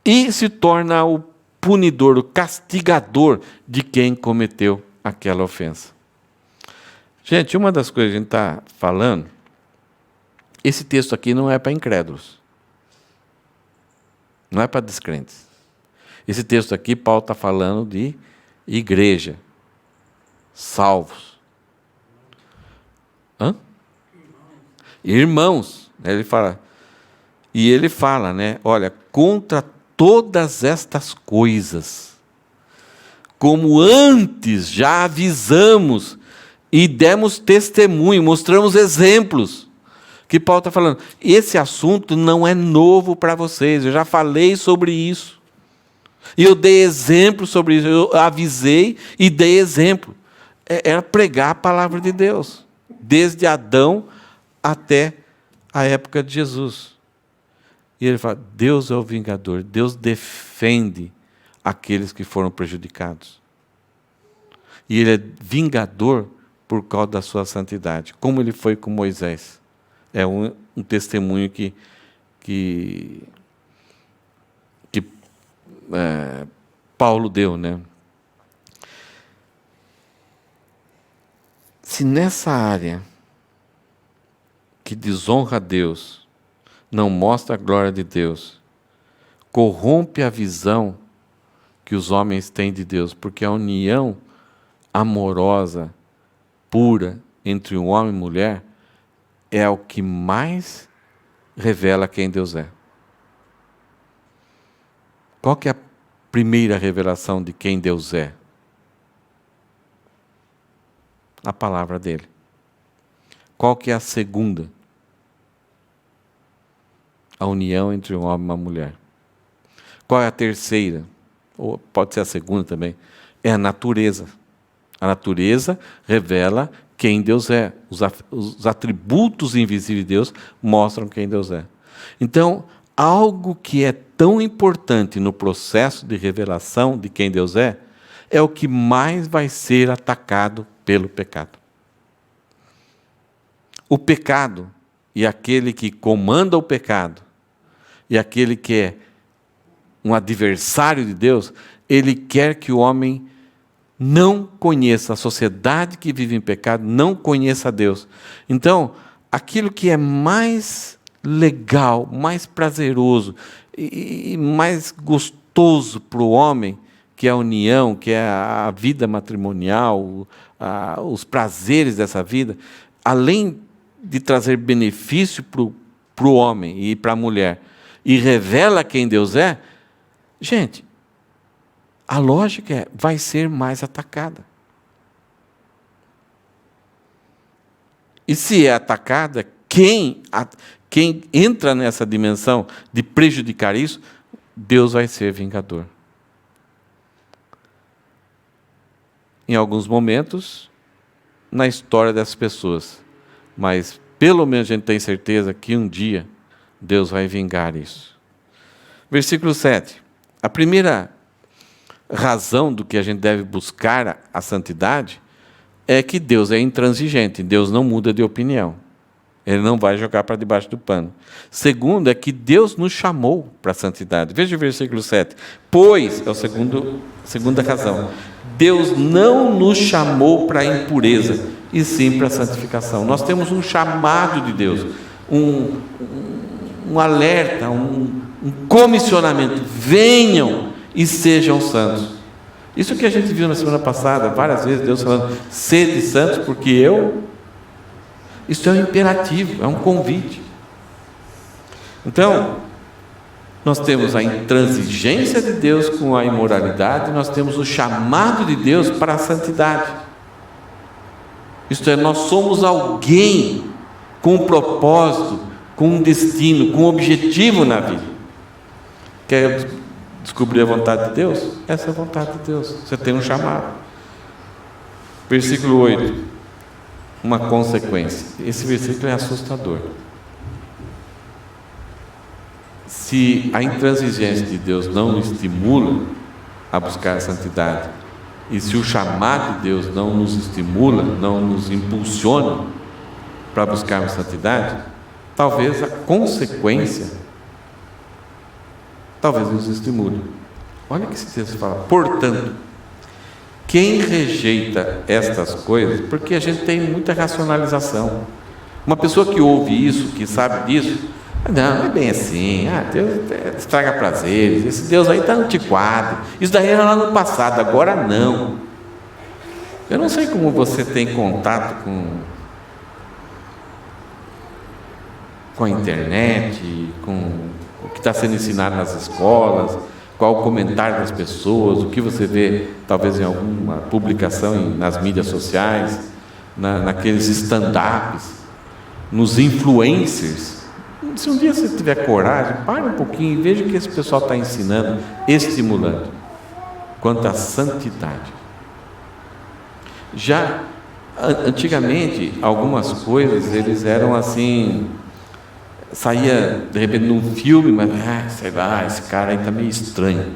E se torna o punidor, o castigador de quem cometeu aquela ofensa. Gente, uma das coisas que a gente está falando, esse texto aqui não é para incrédulos. Não é para descrentes. Esse texto aqui, Paulo está falando de igreja, salvos. Irmãos. Ele fala, né? Olha, contra todas estas coisas, como antes já avisamos e demos testemunho, mostramos exemplos, que Paulo está falando, esse assunto não é novo para vocês, eu já falei sobre isso, e eu dei exemplo sobre isso, eu avisei e dei exemplo, era pregar a palavra de Deus, desde Adão até a época de Jesus. E ele fala, Deus é o vingador, Deus defende aqueles que foram prejudicados. E ele é vingador por causa da sua santidade, como ele foi com Moisés. É um testemunho que Paulo deu, né? Se nessa área que desonra a Deus, não mostra a glória de Deus, corrompe a visão que os homens têm de Deus, porque a união amorosa, pura, entre um homem e mulher, é o que mais revela quem Deus é. Qual que é a primeira revelação de quem Deus é? A palavra dele. Qual que é a segunda? A união entre um homem e uma mulher. Qual é a terceira? Ou pode ser a segunda também. É a natureza. A natureza revela quem Deus é. Os atributos invisíveis de Deus mostram quem Deus é. Então, algo que é tão importante no processo de revelação de quem Deus é o que mais vai ser atacado pelo pecado. O pecado e aquele que comanda o pecado e aquele que é um adversário de Deus, ele quer que o homem não conheça, a sociedade que vive em pecado não conheça a Deus. Então, aquilo que é mais legal, mais prazeroso e mais gostoso para o homem, que é a união, que é a vida matrimonial, os prazeres dessa vida, além de trazer benefício para o homem e para a mulher, e revela quem Deus é, gente, a lógica vai ser mais atacada. E se é atacada, quem entra nessa dimensão de prejudicar isso, Deus vai ser vingador. Em alguns momentos, na história dessas pessoas. Mas, pelo menos, a gente tem certeza que um dia Deus vai vingar isso. Versículo 7. A primeira razão do que a gente deve buscar a santidade é que Deus é intransigente, Deus não muda de opinião. Ele não vai jogar para debaixo do pano. Segundo, é que Deus nos chamou para a santidade. Veja o versículo 7. Pois, é a segunda razão, Deus não nos chamou para a impureza, e sim para a santificação. Nós temos um chamado de Deus, um alerta, um comissionamento. Venham e sejam santos. Isso que a gente viu na semana passada, várias vezes, Deus falando, sede santos, porque eu... Isso é um imperativo, é um convite. Então, nós temos a intransigência de Deus com a imoralidade, nós temos o chamado de Deus para a santidade. Isto é, nós somos alguém com um propósito, com um destino, com um objetivo na vida. Quer descobrir a vontade de Deus? Essa é a vontade de Deus. Você tem um chamado. Versículo 8. Uma consequência. Esse versículo é assustador. Se a intransigência de Deus não nos estimula a buscar a santidade, e se o chamado de Deus não nos estimula, não nos impulsiona para buscarmos santidade, talvez a consequência talvez nos estimule. Olha o que esse texto fala. Portanto, quem rejeita estas coisas, porque a gente tem muita racionalização. Uma pessoa que ouve isso, que sabe disso, não é bem assim, Deus estraga prazeres, esse Deus aí está antiquado, isso daí era lá no passado, agora não. Eu não sei como você tem contato com a internet, com o que está sendo ensinado nas escolas, qual o comentário das pessoas, o que você vê, talvez em alguma publicação nas mídias sociais, naqueles stand-ups, nos influencers. Se um dia você tiver coragem, pare um pouquinho e veja o que esse pessoal está ensinando, estimulando, quanto à santidade. Já, antigamente, algumas coisas, eles eram assim... Saía, de repente, num filme, mas, sei lá, esse cara aí está meio estranho.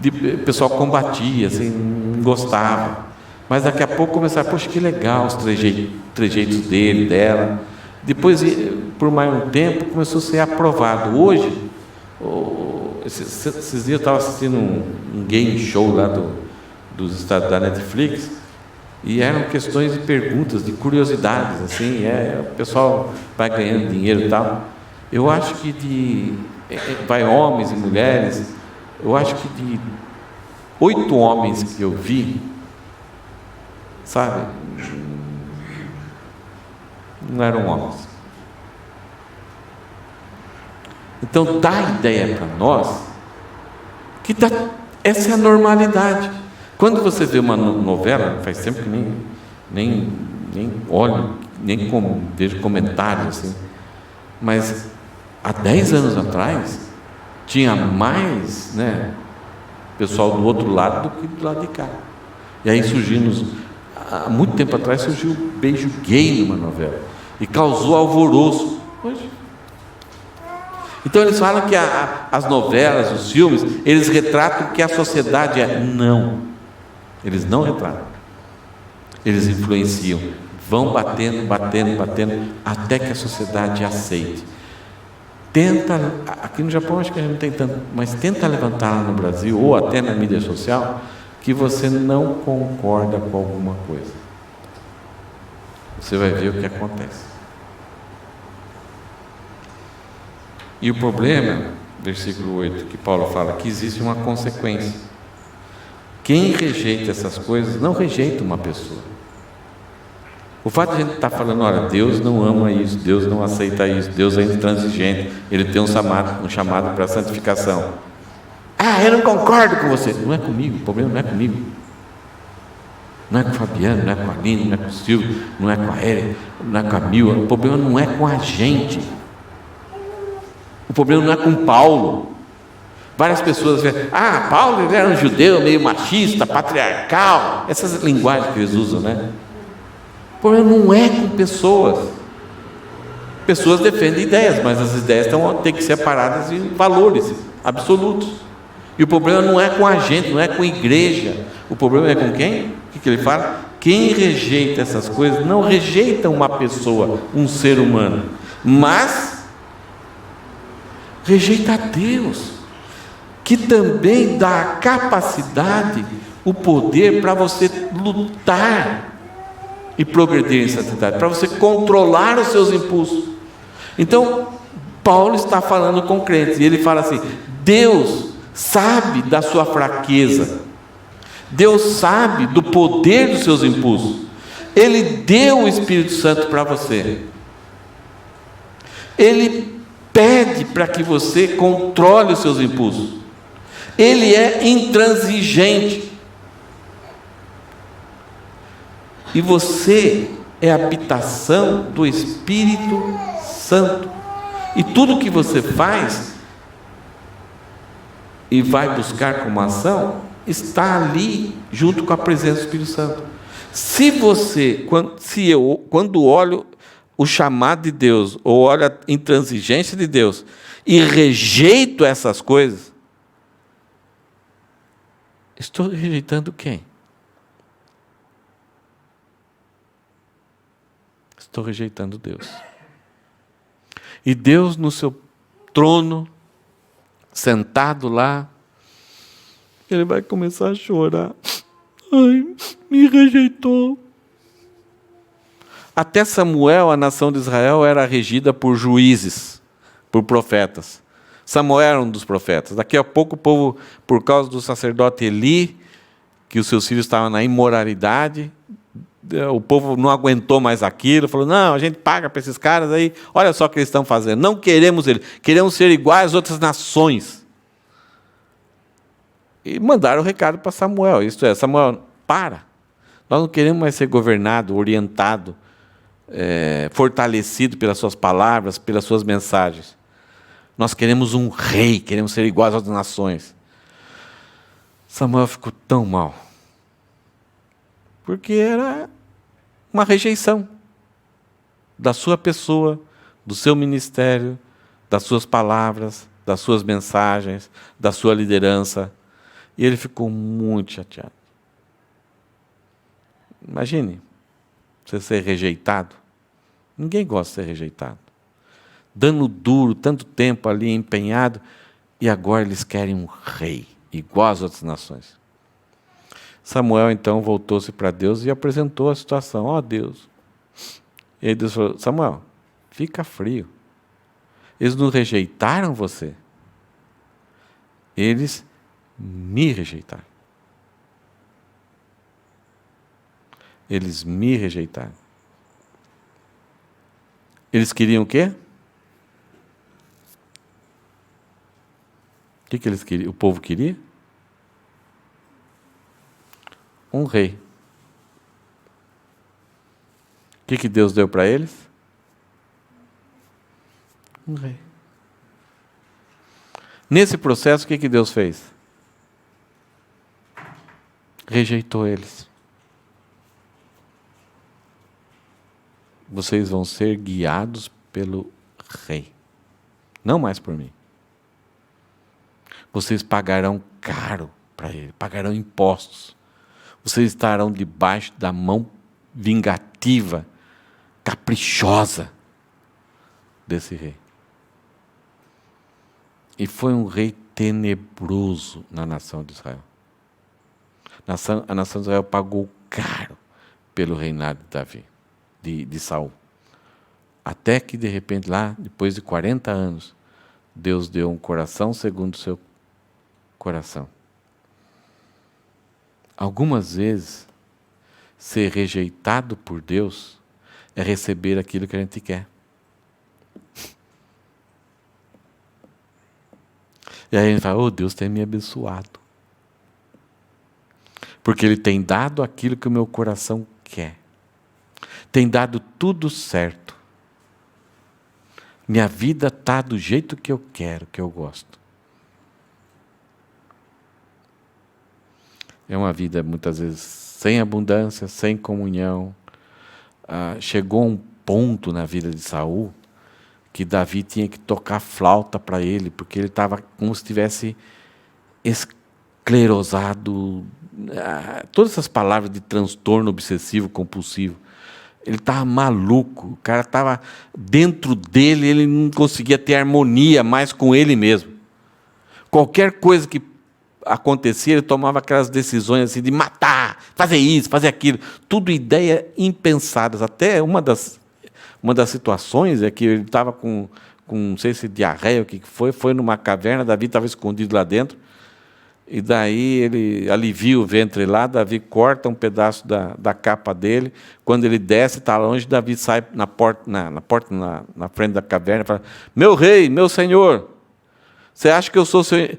O pessoal combatia, assim, não gostava. Mas daqui a pouco começava, poxa, que legal os trejeitos dele, dela. Depois, por mais um tempo, começou a ser aprovado. Hoje, esses dias eu estava assistindo um game show lá da Netflix, e eram questões de perguntas, de curiosidades, assim, o pessoal vai ganhando dinheiro e tal. Eu acho que vai homens e mulheres, eu acho que de 8 homens que eu vi, sabe, não eram homens. Então dá a ideia para nós que essa é a normalidade. Quando você vê uma novela, faz tempo que nem olho, vejo comentários assim, mas há 10 anos atrás tinha mais pessoal do outro lado do que do lado de cá. E aí há muito tempo atrás surgiu o beijo gay numa novela e causou alvoroço. Hoje. Então eles falam que as novelas, os filmes, eles retratam o que a sociedade é. Não. Eles não retratam. Eles influenciam. Vão batendo, até que a sociedade aceite. tenta, aqui no Japão acho que a gente não tem tanto, mas tenta levantar lá no Brasil, ou até na mídia social, que você não concorda com alguma coisa. Você vai ver o que acontece. E o problema, versículo 8, que Paulo fala, que existe uma consequência. Quem rejeita essas coisas, não rejeita uma pessoa. O fato de a gente estar falando, olha, Deus não ama isso, Deus não aceita isso, Deus é intransigente, Ele tem um chamado para a santificação. Ah, eu não concordo com você. Não é comigo, o problema não é comigo. Não é com o Fabiano, não é com a Aline, não é com o Silvio, não é com a Érica, não é com a Mila. O problema não é com a gente. O problema não é com Paulo. Várias pessoas veem, Paulo ele era um judeu meio machista, patriarcal, essas linguagens que eles usam, né? O problema não é com pessoas. Pessoas defendem ideias, mas as ideias têm que ser separadas em valores absolutos. E o problema não é com a gente, não é com a igreja. O problema é com quem? O que ele fala? Quem rejeita essas coisas não rejeita uma pessoa, um ser humano, mas rejeita a Deus, que também dá a capacidade, o poder para você lutar e progredir em santidade, para você controlar os seus impulsos. Então, Paulo está falando com crentes, e ele fala assim: Deus sabe da sua fraqueza, Deus sabe do poder dos seus impulsos, Ele deu o Espírito Santo para você, Ele pede para que você controle os seus impulsos, Ele é intransigente, e você é a habitação do Espírito Santo, e tudo que você faz e vai buscar como ação, está ali junto com a presença do Espírito Santo. Quando olho o chamado de Deus, ou olho a intransigência de Deus, e rejeito essas coisas, estou rejeitando quem? Estou rejeitando Deus. E Deus no seu trono, sentado lá, Ele vai começar a chorar. Ai, me rejeitou. Até Samuel, a nação de Israel era regida por juízes, por profetas. Samuel era um dos profetas. Daqui a pouco o povo, por causa do sacerdote Eli, que os seus filhos estavam na imoralidade, o povo não aguentou mais aquilo, falou, não, a gente paga para esses caras aí, olha só o que eles estão fazendo, não queremos ele, queremos ser iguais às outras nações. E mandaram o recado para Samuel, isto é, Samuel, para, nós não queremos mais ser governado, orientado, fortalecido pelas suas palavras, pelas suas mensagens. Nós queremos um rei, queremos ser iguais às outras nações. Samuel ficou tão mal, porque era uma rejeição da sua pessoa, do seu ministério, das suas palavras, das suas mensagens, da sua liderança. E ele ficou muito chateado. Imagine, você ser rejeitado. Ninguém gosta de ser rejeitado. Dando duro, tanto tempo ali empenhado, e agora eles querem um rei, igual às outras nações. Samuel, então, voltou-se para Deus e apresentou a situação. Ó Deus. E aí Deus falou, Samuel, fica frio. Eles não rejeitaram você. Eles me rejeitaram. Eles me rejeitaram. Eles queriam o quê? O que eles queriam? O povo queria? Um rei. O que Deus deu para eles? Um rei. Nesse processo, o que Deus fez? Rejeitou eles. Vocês vão ser guiados pelo rei, não mais por mim. Vocês pagarão caro para ele, pagarão impostos. Vocês estarão debaixo da mão vingativa, caprichosa desse rei. E foi um rei tenebroso na nação de Israel. A nação de Israel pagou caro pelo reinado de Davi, de Saul. Até que, de repente, lá, depois de 40 anos, Deus deu um coração segundo o seu coração. Algumas vezes, ser rejeitado por Deus é receber aquilo que a gente quer. E aí a gente fala, oh, Deus tem me abençoado. Porque Ele tem dado aquilo que o meu coração quer. Tem dado tudo certo. Minha vida está do jeito que eu quero, que eu gosto. É uma vida, muitas vezes, sem abundância, sem comunhão. Chegou um ponto na vida de Saul que Davi tinha que tocar flauta para ele, porque ele estava como se estivesse esclerosado. Todas essas palavras de transtorno obsessivo compulsivo. Ele estava maluco, o cara estava dentro dele, ele não conseguia ter harmonia mais com ele mesmo. Qualquer coisa que acontecia, ele tomava aquelas decisões assim de matar, fazer isso, fazer aquilo, tudo ideia impensadas. Até uma das situações é que ele estava com não sei se diarreia, o que foi numa caverna, Davi estava escondido lá dentro, e daí ele alivia o ventre lá, Davi corta um pedaço da capa dele, quando ele desce, está longe, Davi sai na frente da caverna e fala, meu rei, meu senhor, você acha que eu sou seu...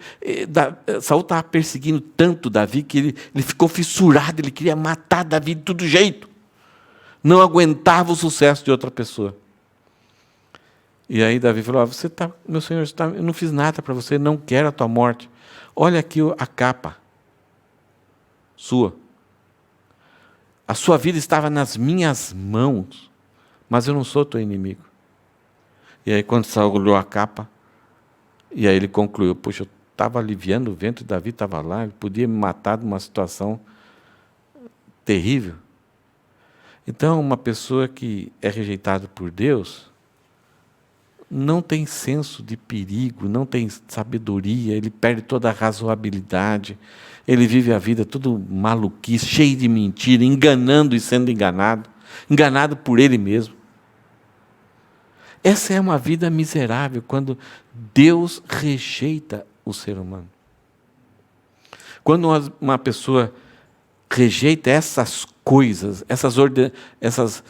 Saul estava perseguindo tanto Davi que ele ficou fissurado, ele queria matar Davi de todo jeito. Não aguentava o sucesso de outra pessoa. E aí Davi falou, meu senhor, eu não fiz nada para você, não quero a tua morte. Olha aqui a capa sua. A sua vida estava nas minhas mãos, mas eu não sou teu inimigo. E aí quando Saul olhou a capa, e aí ele concluiu, poxa, eu estava aliviando o vento, Davi estava lá, ele podia me matar numa situação terrível. Então, uma pessoa que é rejeitada por Deus, não tem senso de perigo, não tem sabedoria, ele perde toda a razoabilidade, ele vive a vida tudo maluquice, cheio de mentira, enganando e sendo enganado por ele mesmo. Essa é uma vida miserável, quando Deus rejeita o ser humano. Quando uma pessoa rejeita essas coisas, essas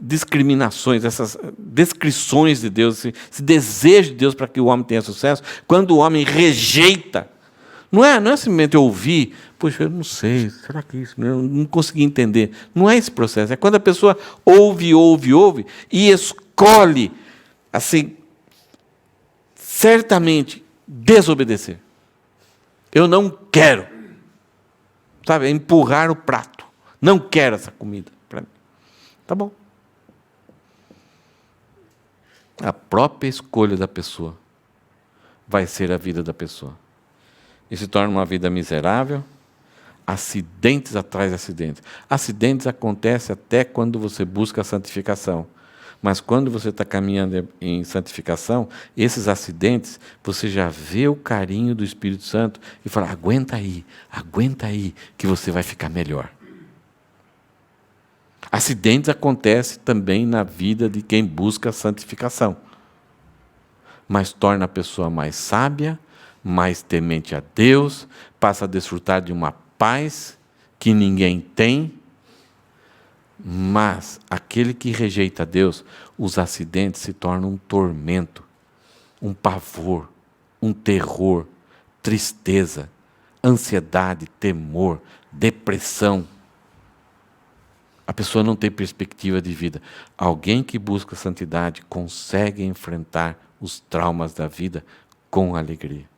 discriminações, essas descrições de Deus, esse desejo de Deus para que o homem tenha sucesso, quando o homem rejeita, não é simplesmente ouvir, poxa, eu não sei, será que isso mesmo? Não consegui entender. Não é esse processo, é quando a pessoa ouve e escolhe, assim, certamente, desobedecer. Eu não quero, sabe, empurrar o prato. Não quero essa comida para mim. Tá bom. A própria escolha da pessoa vai ser a vida da pessoa. E se torna uma vida miserável, acidentes atrás de acidentes. Acidentes acontecem até quando você busca a santificação. Mas quando você está caminhando em santificação, esses acidentes, você já vê o carinho do Espírito Santo e fala, aguenta aí, que você vai ficar melhor. Acidentes acontecem também na vida de quem busca a santificação. Mas torna a pessoa mais sábia, mais temente a Deus, passa a desfrutar de uma paz que ninguém tem. Mas aquele que rejeita Deus, os acidentes se tornam um tormento, um pavor, um terror, tristeza, ansiedade, temor, depressão. A pessoa não tem perspectiva de vida. Alguém que busca santidade consegue enfrentar os traumas da vida com alegria.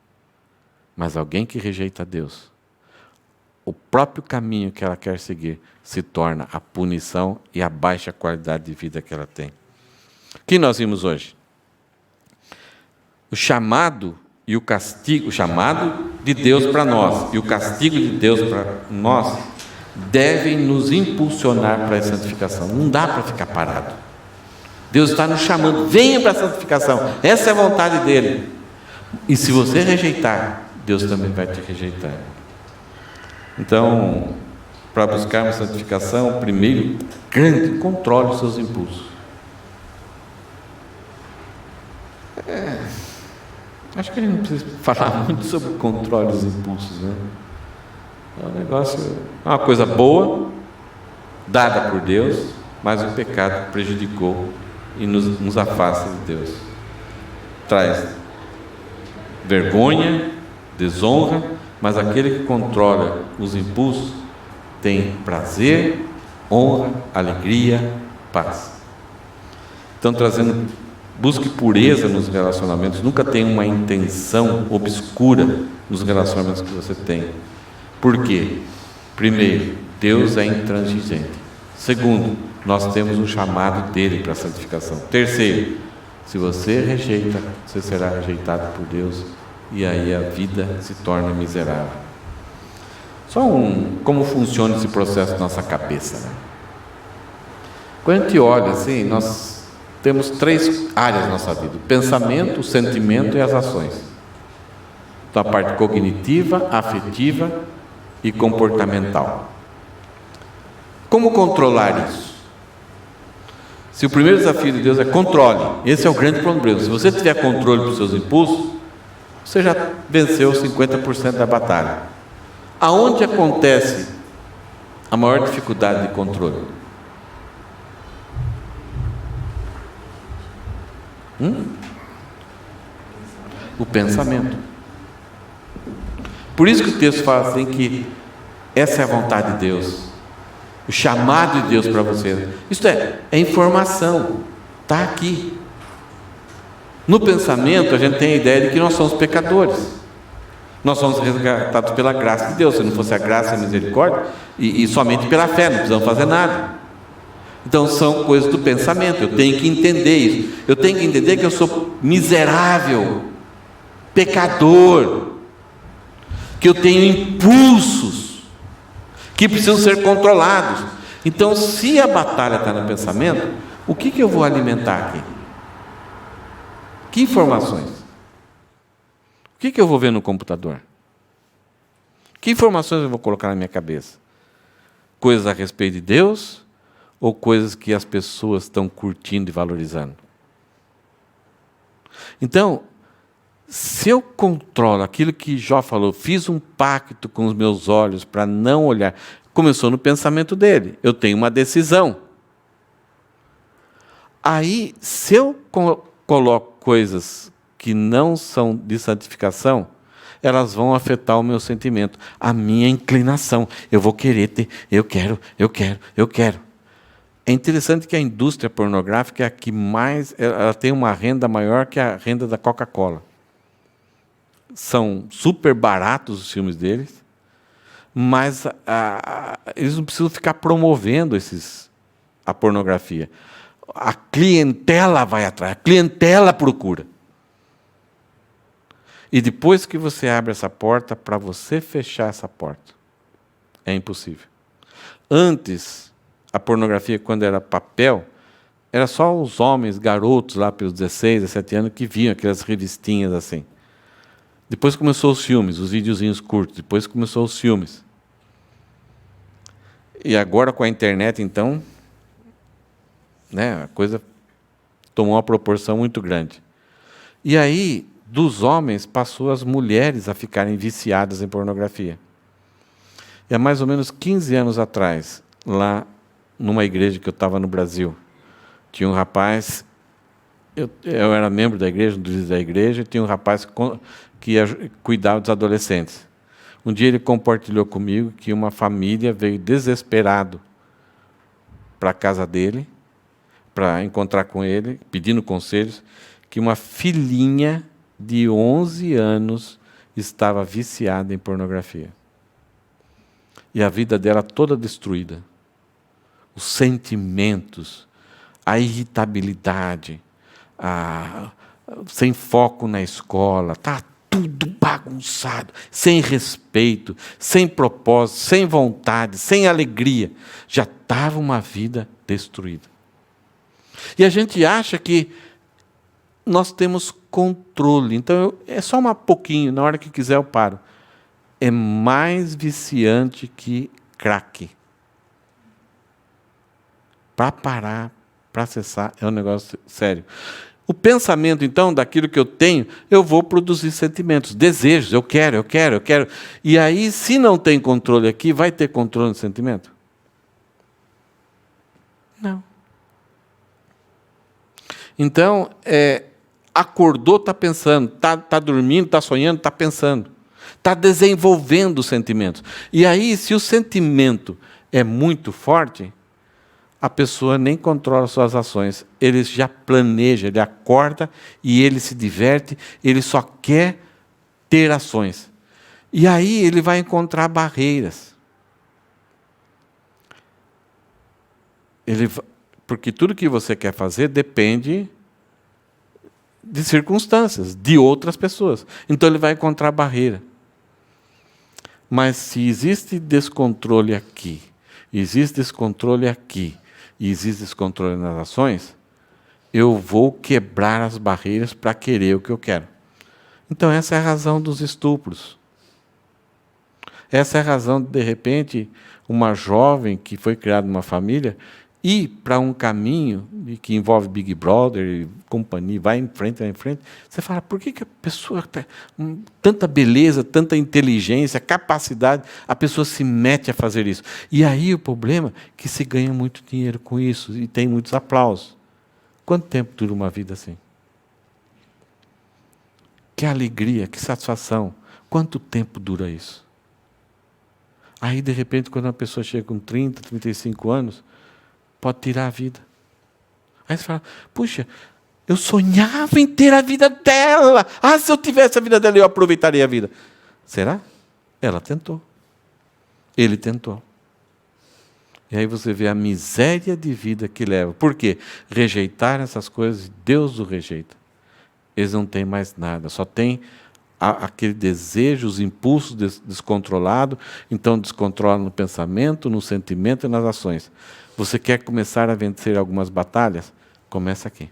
Mas alguém que rejeita Deus, o próprio caminho que ela quer seguir se torna a punição e a baixa qualidade de vida que ela tem. O que nós vimos hoje? O chamado e o castigo, o chamado de Deus para nós e o castigo de Deus para nós devem nos impulsionar para a santificação. Não dá para ficar parado. Deus está nos chamando, venha para a santificação. Essa é a vontade dele. E se você rejeitar, Deus também vai te rejeitar. Então, para buscarmos santificação, primeiro, grande, controle os seus impulsos. Acho que a gente não precisa falar muito sobre o controle dos impulsos, né? É um negócio, uma coisa boa, dada por Deus, mas o pecado prejudicou e nos afasta de Deus. Traz vergonha, desonra, mas aquele que controla os impulsos tem prazer, honra, alegria, paz. Então, busque pureza nos relacionamentos, nunca tenha uma intenção obscura nos relacionamentos que você tem. Por quê? Primeiro, Deus é intransigente. Segundo, nós temos um chamado dele para a santificação. Terceiro, se você rejeita, você será rejeitado por Deus e aí a vida se torna miserável. Como funciona esse processo na nossa cabeça, né? Quando a gente olha assim, nós temos 3 áreas na nossa vida: o pensamento, o sentimento e as ações. Então, a parte cognitiva, afetiva e comportamental. Como controlar isso? Se o primeiro desafio de Deus é controle, esse é o grande problema. Se você tiver controle dos seus impulsos, você já venceu 50% da batalha. Aonde acontece a maior dificuldade de controle? O pensamento. Por isso que o texto fala assim que essa é a vontade de Deus, o chamado de Deus para você. Isto é informação, está aqui. No pensamento a gente tem a ideia de que nós somos pecadores. Nós somos resgatados pela graça de Deus. Se não fosse a graça e a misericórdia, e somente pela fé, não precisamos fazer nada. Então são coisas do pensamento. Eu tenho que entender isso. Eu tenho que entender que eu sou miserável, pecador, que eu tenho impulsos que precisam ser controlados. Então, se a batalha está no pensamento, o que eu vou alimentar aqui? Que informações? O que eu vou ver no computador? Que informações eu vou colocar na minha cabeça? Coisas a respeito de Deus ou coisas que as pessoas estão curtindo e valorizando? Então, se eu controlo aquilo que Jó falou, fiz um pacto com os meus olhos para não olhar, começou no pensamento dele, eu tenho uma decisão. Aí, se eu coloco coisas que não são de santificação, elas vão afetar o meu sentimento, a minha inclinação. Eu vou querer ter, eu quero. É interessante que a indústria pornográfica é a que mais, ela tem uma renda maior que a renda da Coca-Cola. São super baratos os filmes deles, mas eles não precisam ficar promovendo a pornografia. A clientela vai atrás, a clientela procura. E depois que você abre essa porta, para você fechar essa porta, é impossível. Antes, a pornografia, quando era papel, era só os homens, garotos lá pelos 16, 17 anos, que viam aquelas revistinhas assim. Depois começou os filmes, os videozinhos curtos, depois começou os filmes. E agora com a internet, então, né, a coisa tomou uma proporção muito grande. E aí, dos homens, passou as mulheres a ficarem viciadas em pornografia. E há mais ou menos 15 anos atrás, lá numa igreja que eu estava no Brasil, tinha um rapaz, eu era membro da igreja, um dos líderes da igreja, e tinha um rapaz que ia cuidar dos adolescentes. Um dia ele compartilhou comigo que uma família veio desesperado para a casa dele, para encontrar com ele, pedindo conselhos, que uma filhinha de 11 anos estava viciada em pornografia. E a vida dela toda destruída. Os sentimentos, a irritabilidade, sem foco na escola, está tudo bagunçado, sem respeito, sem propósito, sem vontade, sem alegria. Já estava uma vida destruída. E a gente acha que nós temos controle. Então, é só um pouquinho, na hora que quiser eu paro. É mais viciante que crack. Para parar, para acessar, é um negócio sério. O pensamento, então, daquilo que eu tenho, eu vou produzir sentimentos, desejos, eu quero. E aí, se não tem controle aqui, vai ter controle no sentimento? Não. Então, acordou, está pensando, está dormindo, está sonhando, está pensando. Está desenvolvendo os sentimentos. E aí, se o sentimento é muito forte, a pessoa nem controla suas ações. Ele já planeja, ele acorda e ele se diverte, ele só quer ter ações. E aí ele vai encontrar barreiras. Porque tudo que você quer fazer depende de circunstâncias, de outras pessoas. Então ele vai encontrar barreira. Mas se existe descontrole aqui, existe descontrole aqui, e existe descontrole nas ações, eu vou quebrar as barreiras para querer o que eu quero. Então essa é a razão dos estupros. Essa é a razão de repente, uma jovem que foi criada numa família ir para um caminho que envolve Big Brother e companhia, vai em frente. Você fala, por que a pessoa tem tanta beleza, tanta inteligência, capacidade, a pessoa se mete a fazer isso? E aí o problema é que se ganha muito dinheiro com isso e tem muitos aplausos. Quanto tempo dura uma vida assim? Que alegria, que satisfação. Quanto tempo dura isso? Aí, de repente, quando uma pessoa chega com 30, 35 anos, pode tirar a vida. Aí você fala, puxa, eu sonhava em ter a vida dela. Ah, se eu tivesse a vida dela, eu aproveitaria a vida. Será? Ela tentou. Ele tentou. E aí você vê a miséria de vida que leva. Por quê? Rejeitar essas coisas, Deus o rejeita. Eles não têm mais nada, só tem aquele desejo, os impulsos descontrolados, então descontrola no pensamento, no sentimento e nas ações. Você quer começar a vencer algumas batalhas? Começa aqui.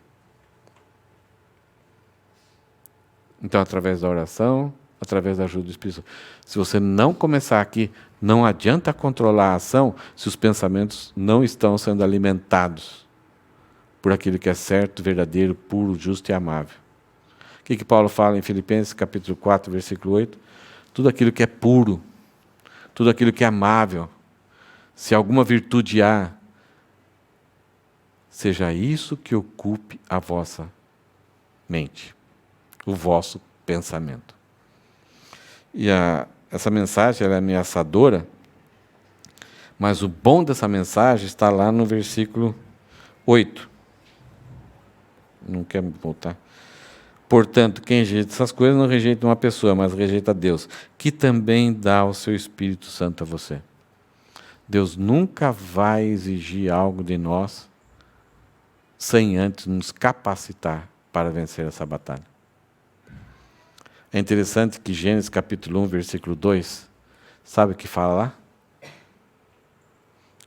Então, através da oração, através da ajuda do Espírito Santo. Se você não começar aqui, não adianta controlar a ação se os pensamentos não estão sendo alimentados por aquilo que é certo, verdadeiro, puro, justo e amável. O que Paulo fala em Filipenses, capítulo 4, versículo 8? Tudo aquilo que é puro, tudo aquilo que é amável, se alguma virtude há, seja isso que ocupe a vossa mente, o vosso pensamento. E essa mensagem ela é ameaçadora, mas o bom dessa mensagem está lá no versículo 8. Não quer voltar. Portanto, quem rejeita essas coisas não rejeita uma pessoa, mas rejeita Deus, que também dá o seu Espírito Santo a você. Deus nunca vai exigir algo de nós sem antes nos capacitar para vencer essa batalha. É interessante que Gênesis capítulo 1, versículo 2, sabe o que fala lá?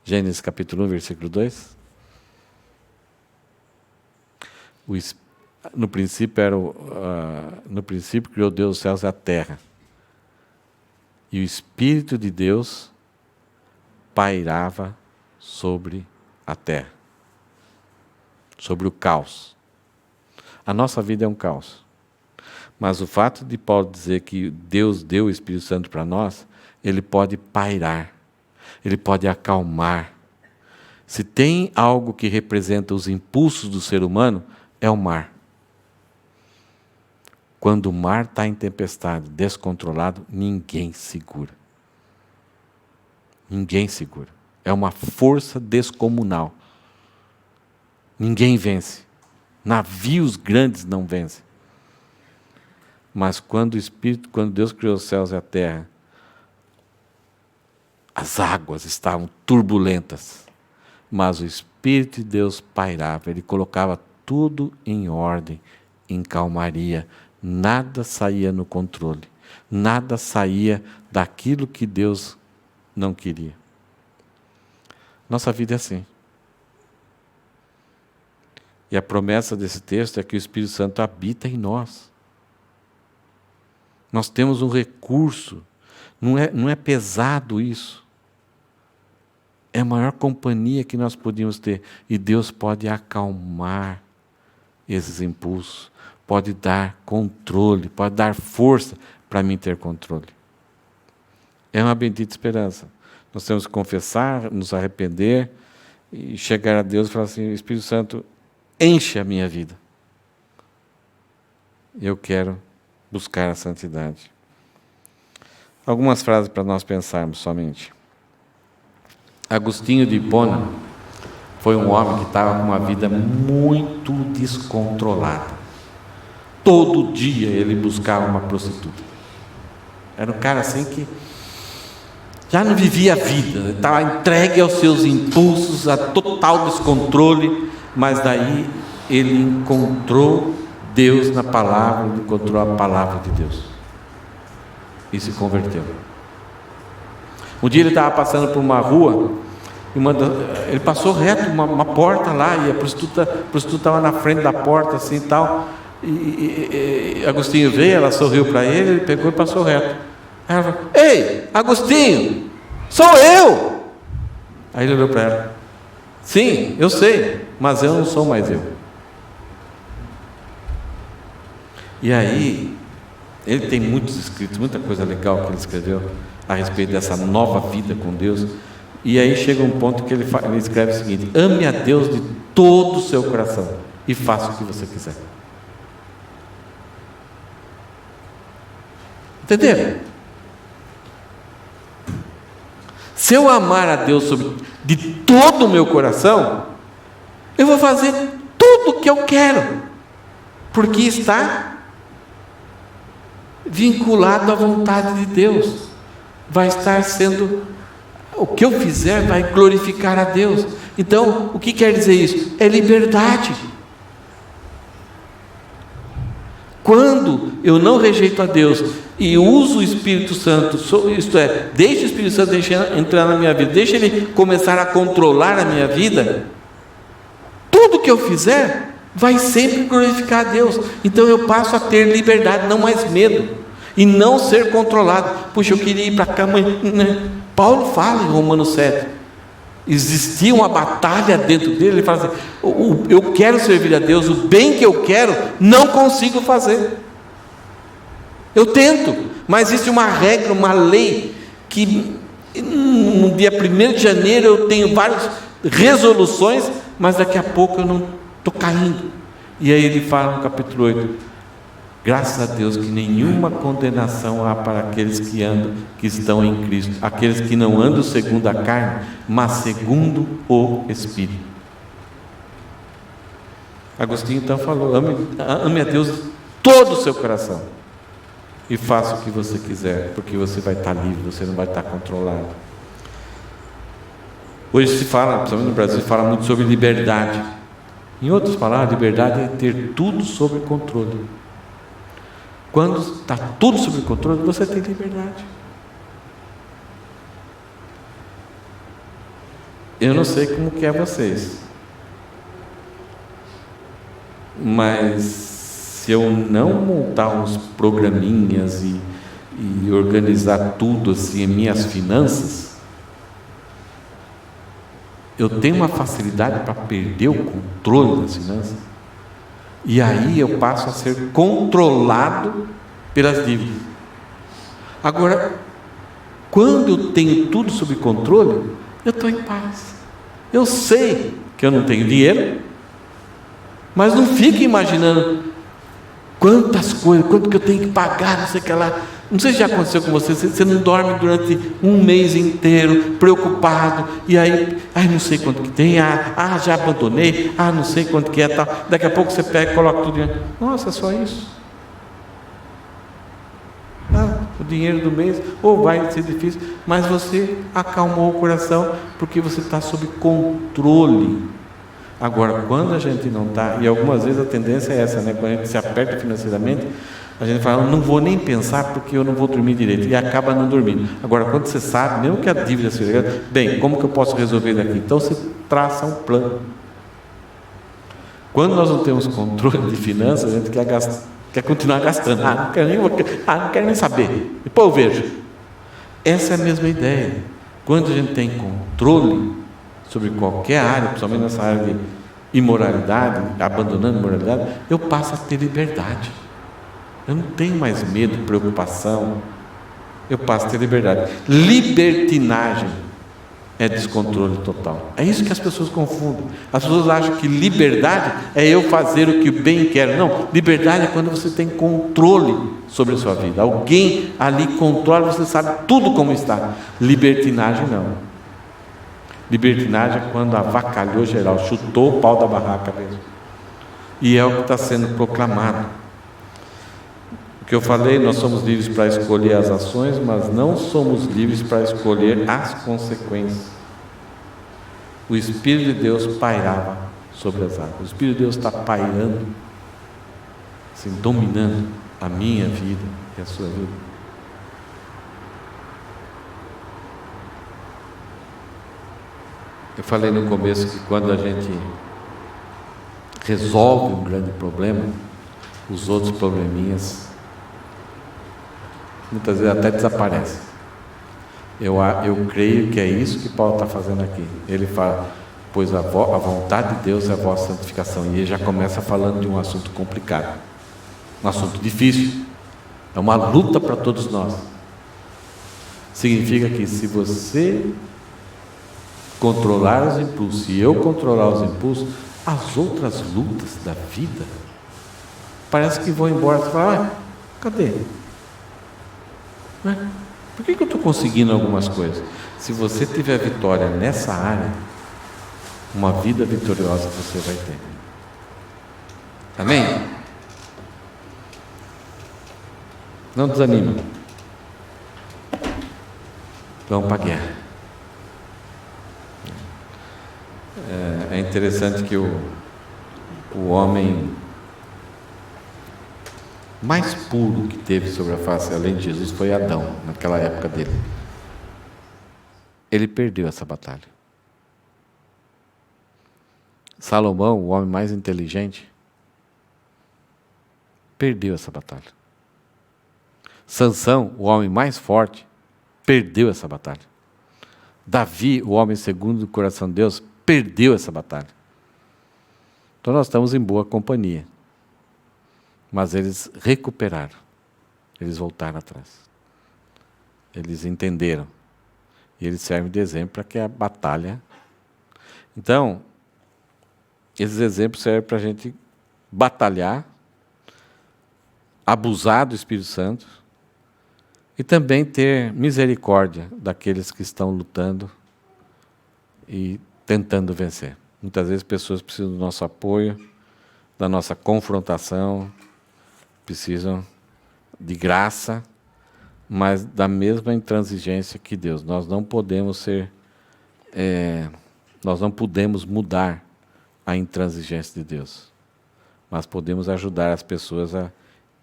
Gênesis capítulo 1, versículo 2. No princípio criou Deus os céus e a terra. E o Espírito de Deus pairava sobre a terra. Sobre o caos. A nossa vida é um caos. Mas o fato de Paulo dizer que Deus deu o Espírito Santo para nós, ele pode pairar, ele pode acalmar. Se tem algo que representa os impulsos do ser humano, é o mar. Quando o mar está em tempestade, descontrolado, ninguém segura. Ninguém segura. É uma força descomunal. Ninguém vence. Navios grandes não vencem. Mas quando Deus criou os céus e a terra, as águas estavam turbulentas, mas o Espírito de Deus pairava, ele colocava tudo em ordem, em calmaria, nada saía no controle, nada saía daquilo que Deus não queria. Nossa vida é assim. E a promessa desse texto é que o Espírito Santo habita em nós. Nós temos um recurso, não é pesado isso. É a maior companhia que nós podíamos ter. E Deus pode acalmar esses impulsos, pode dar controle, pode dar força para mim ter controle. É uma bendita esperança. Nós temos que confessar, nos arrepender e chegar a Deus e falar assim: Espírito Santo, enche a minha vida. Eu quero buscar a santidade. Algumas frases para nós pensarmos somente. Agostinho de Hipona foi um homem que estava com uma vida muito descontrolada. Todo dia ele buscava uma prostituta. Era um cara assim que já não vivia a vida, estava entregue aos seus impulsos, a total descontrole, mas daí ele encontrou Deus na palavra, ele encontrou a palavra de Deus e se converteu. Um dia ele estava passando por uma rua, ele passou reto, uma porta lá, e a prostituta estava na frente da porta assim e tal, e Agostinho veio, ela sorriu para ele pegou e passou reto. Aí ela falou: ei, Agostinho, sou eu! Aí ele olhou para ela: sim, eu sei, mas eu não sou mais eu. E aí, ele tem muitos escritos, muita coisa legal que ele escreveu a respeito dessa nova vida com Deus. E aí chega um ponto que ele escreve o seguinte: ame a Deus de todo o seu coração e faça o que você quiser. Entenderam? Se eu amar a Deus de todo o meu coração, eu vou fazer tudo o que eu quero, porque está vinculado à vontade de Deus. Vai estar sendo, o que eu fizer vai glorificar a Deus. Então, o que quer dizer isso? É liberdade. Quando eu não rejeito a Deus e uso o Espírito Santo, isto é, deixa o Espírito Santo entrar na minha vida, deixa ele começar a controlar a minha vida, tudo que eu fizer vai sempre glorificar a Deus. Então eu passo a ter liberdade, não mais medo, e não ser controlado. Puxa, eu queria ir para cá, mas Paulo fala em Romanos 7, existia uma batalha dentro dele. Ele fala assim: eu quero servir a Deus, o bem que eu quero não consigo fazer. Eu tento, mas existe uma regra, uma lei, que no dia 1º de janeiro eu tenho várias resoluções, mas daqui a pouco eu não estou caindo. E aí ele fala no capítulo 8: graças a Deus que nenhuma condenação há para aqueles que estão em Cristo, aqueles que não andam segundo a carne, mas segundo o Espírito. Agostinho então falou: ame a Deus de todo o seu coração e faça o que você quiser, porque você vai estar livre, você não vai estar controlado. Hoje se fala, principalmente no Brasil, se fala muito sobre liberdade. Em outras palavras, liberdade é ter tudo sob controle. Quando está tudo sob controle, você tem liberdade. Eu não sei como que é vocês, mas se eu não montar uns programinhas e organizar tudo assim, minhas finanças, eu tenho uma facilidade para perder o controle das finanças. E aí eu passo a ser controlado pelas dívidas. Agora, quando eu tenho tudo sob controle, eu estou em paz. Eu sei que eu não tenho dinheiro, mas não fique imaginando quantas coisas, quanto que eu tenho que pagar, não sei o que lá. Não sei se já aconteceu com você, você não dorme durante um mês inteiro, preocupado, e aí, não sei quanto que tem, já abandonei, não sei quanto que é, tal. Daqui a pouco você pega e coloca tudo diante. Nossa, só isso? O dinheiro do mês, ou vai ser difícil, mas você acalmou o coração, porque você está sob controle. Agora, quando a gente não está, e algumas vezes a tendência é essa, né? Quando a gente se aperta financeiramente, a gente fala: não vou nem pensar porque eu não vou dormir direito, e acaba não dormindo. Agora, quando você sabe, mesmo que a dívida seja grande, bem, como que eu posso resolver daqui? Então você traça um plano. Quando nós não temos controle de finanças, a gente quer continuar gastando. Não quero nem saber. Depois eu vejo. Essa é a mesma ideia. Quando a gente tem controle sobre qualquer área, principalmente nessa área de imoralidade, abandonando a imoralidade, eu passo a ter liberdade. Eu não tenho mais medo, preocupação. Eu passo a ter liberdade. Libertinagem é descontrole total. É isso que as pessoas confundem. As pessoas acham que liberdade é eu fazer o que bem quero. Não, liberdade é quando você tem controle sobre a sua vida. Alguém ali controla, você sabe tudo como está. Libertinagem não. Libertinagem é quando avacalhou geral, chutou o pau da barraca mesmo. E é o que está sendo proclamado. O que eu falei, nós somos livres para escolher as ações, mas não somos livres para escolher as consequências. O Espírito de Deus pairava sobre as águas. O Espírito de Deus está pairando, assim, dominando a minha vida e a sua vida. Eu falei no começo que quando a gente resolve um grande problema, os outros probleminhas muitas vezes até desaparecem. Eu creio que é isso que Paulo está fazendo aqui. Ele fala, pois a vontade de Deus é a vossa santificação. E ele já começa falando de um assunto complicado, um assunto difícil. É uma luta para todos nós. Significa que se você controlar os impulsos e eu controlar os impulsos, as outras lutas da vida parece que vão embora. Você fala, cadê? Por que eu estou conseguindo algumas coisas? Se você tiver vitória nessa área, uma vida vitoriosa você vai ter. Amém? Não desanima. Vamos para a guerra. É interessante que o homem mais puro que teve sobre a face, além de Jesus, foi Adão, naquela época dele. Ele perdeu essa batalha. Salomão, o homem mais inteligente, perdeu essa batalha. Sansão, o homem mais forte, perdeu essa batalha. Davi, o homem segundo o coração de Deus, perdeu essa batalha. Então nós estamos em boa companhia. Mas eles recuperaram. Eles voltaram atrás. Eles entenderam. E eles servem de exemplo para que a batalha... Então, esses exemplos servem para a gente batalhar, abusar do Espírito Santo e também ter misericórdia daqueles que estão lutando e tentando vencer. Muitas vezes pessoas precisam do nosso apoio, da nossa confrontação, precisam de graça, mas da mesma intransigência que Deus. Nós não podemos nós não podemos mudar a intransigência de Deus, mas podemos ajudar as pessoas a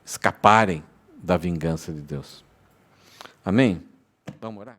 escaparem da vingança de Deus. Amém? Vamos orar?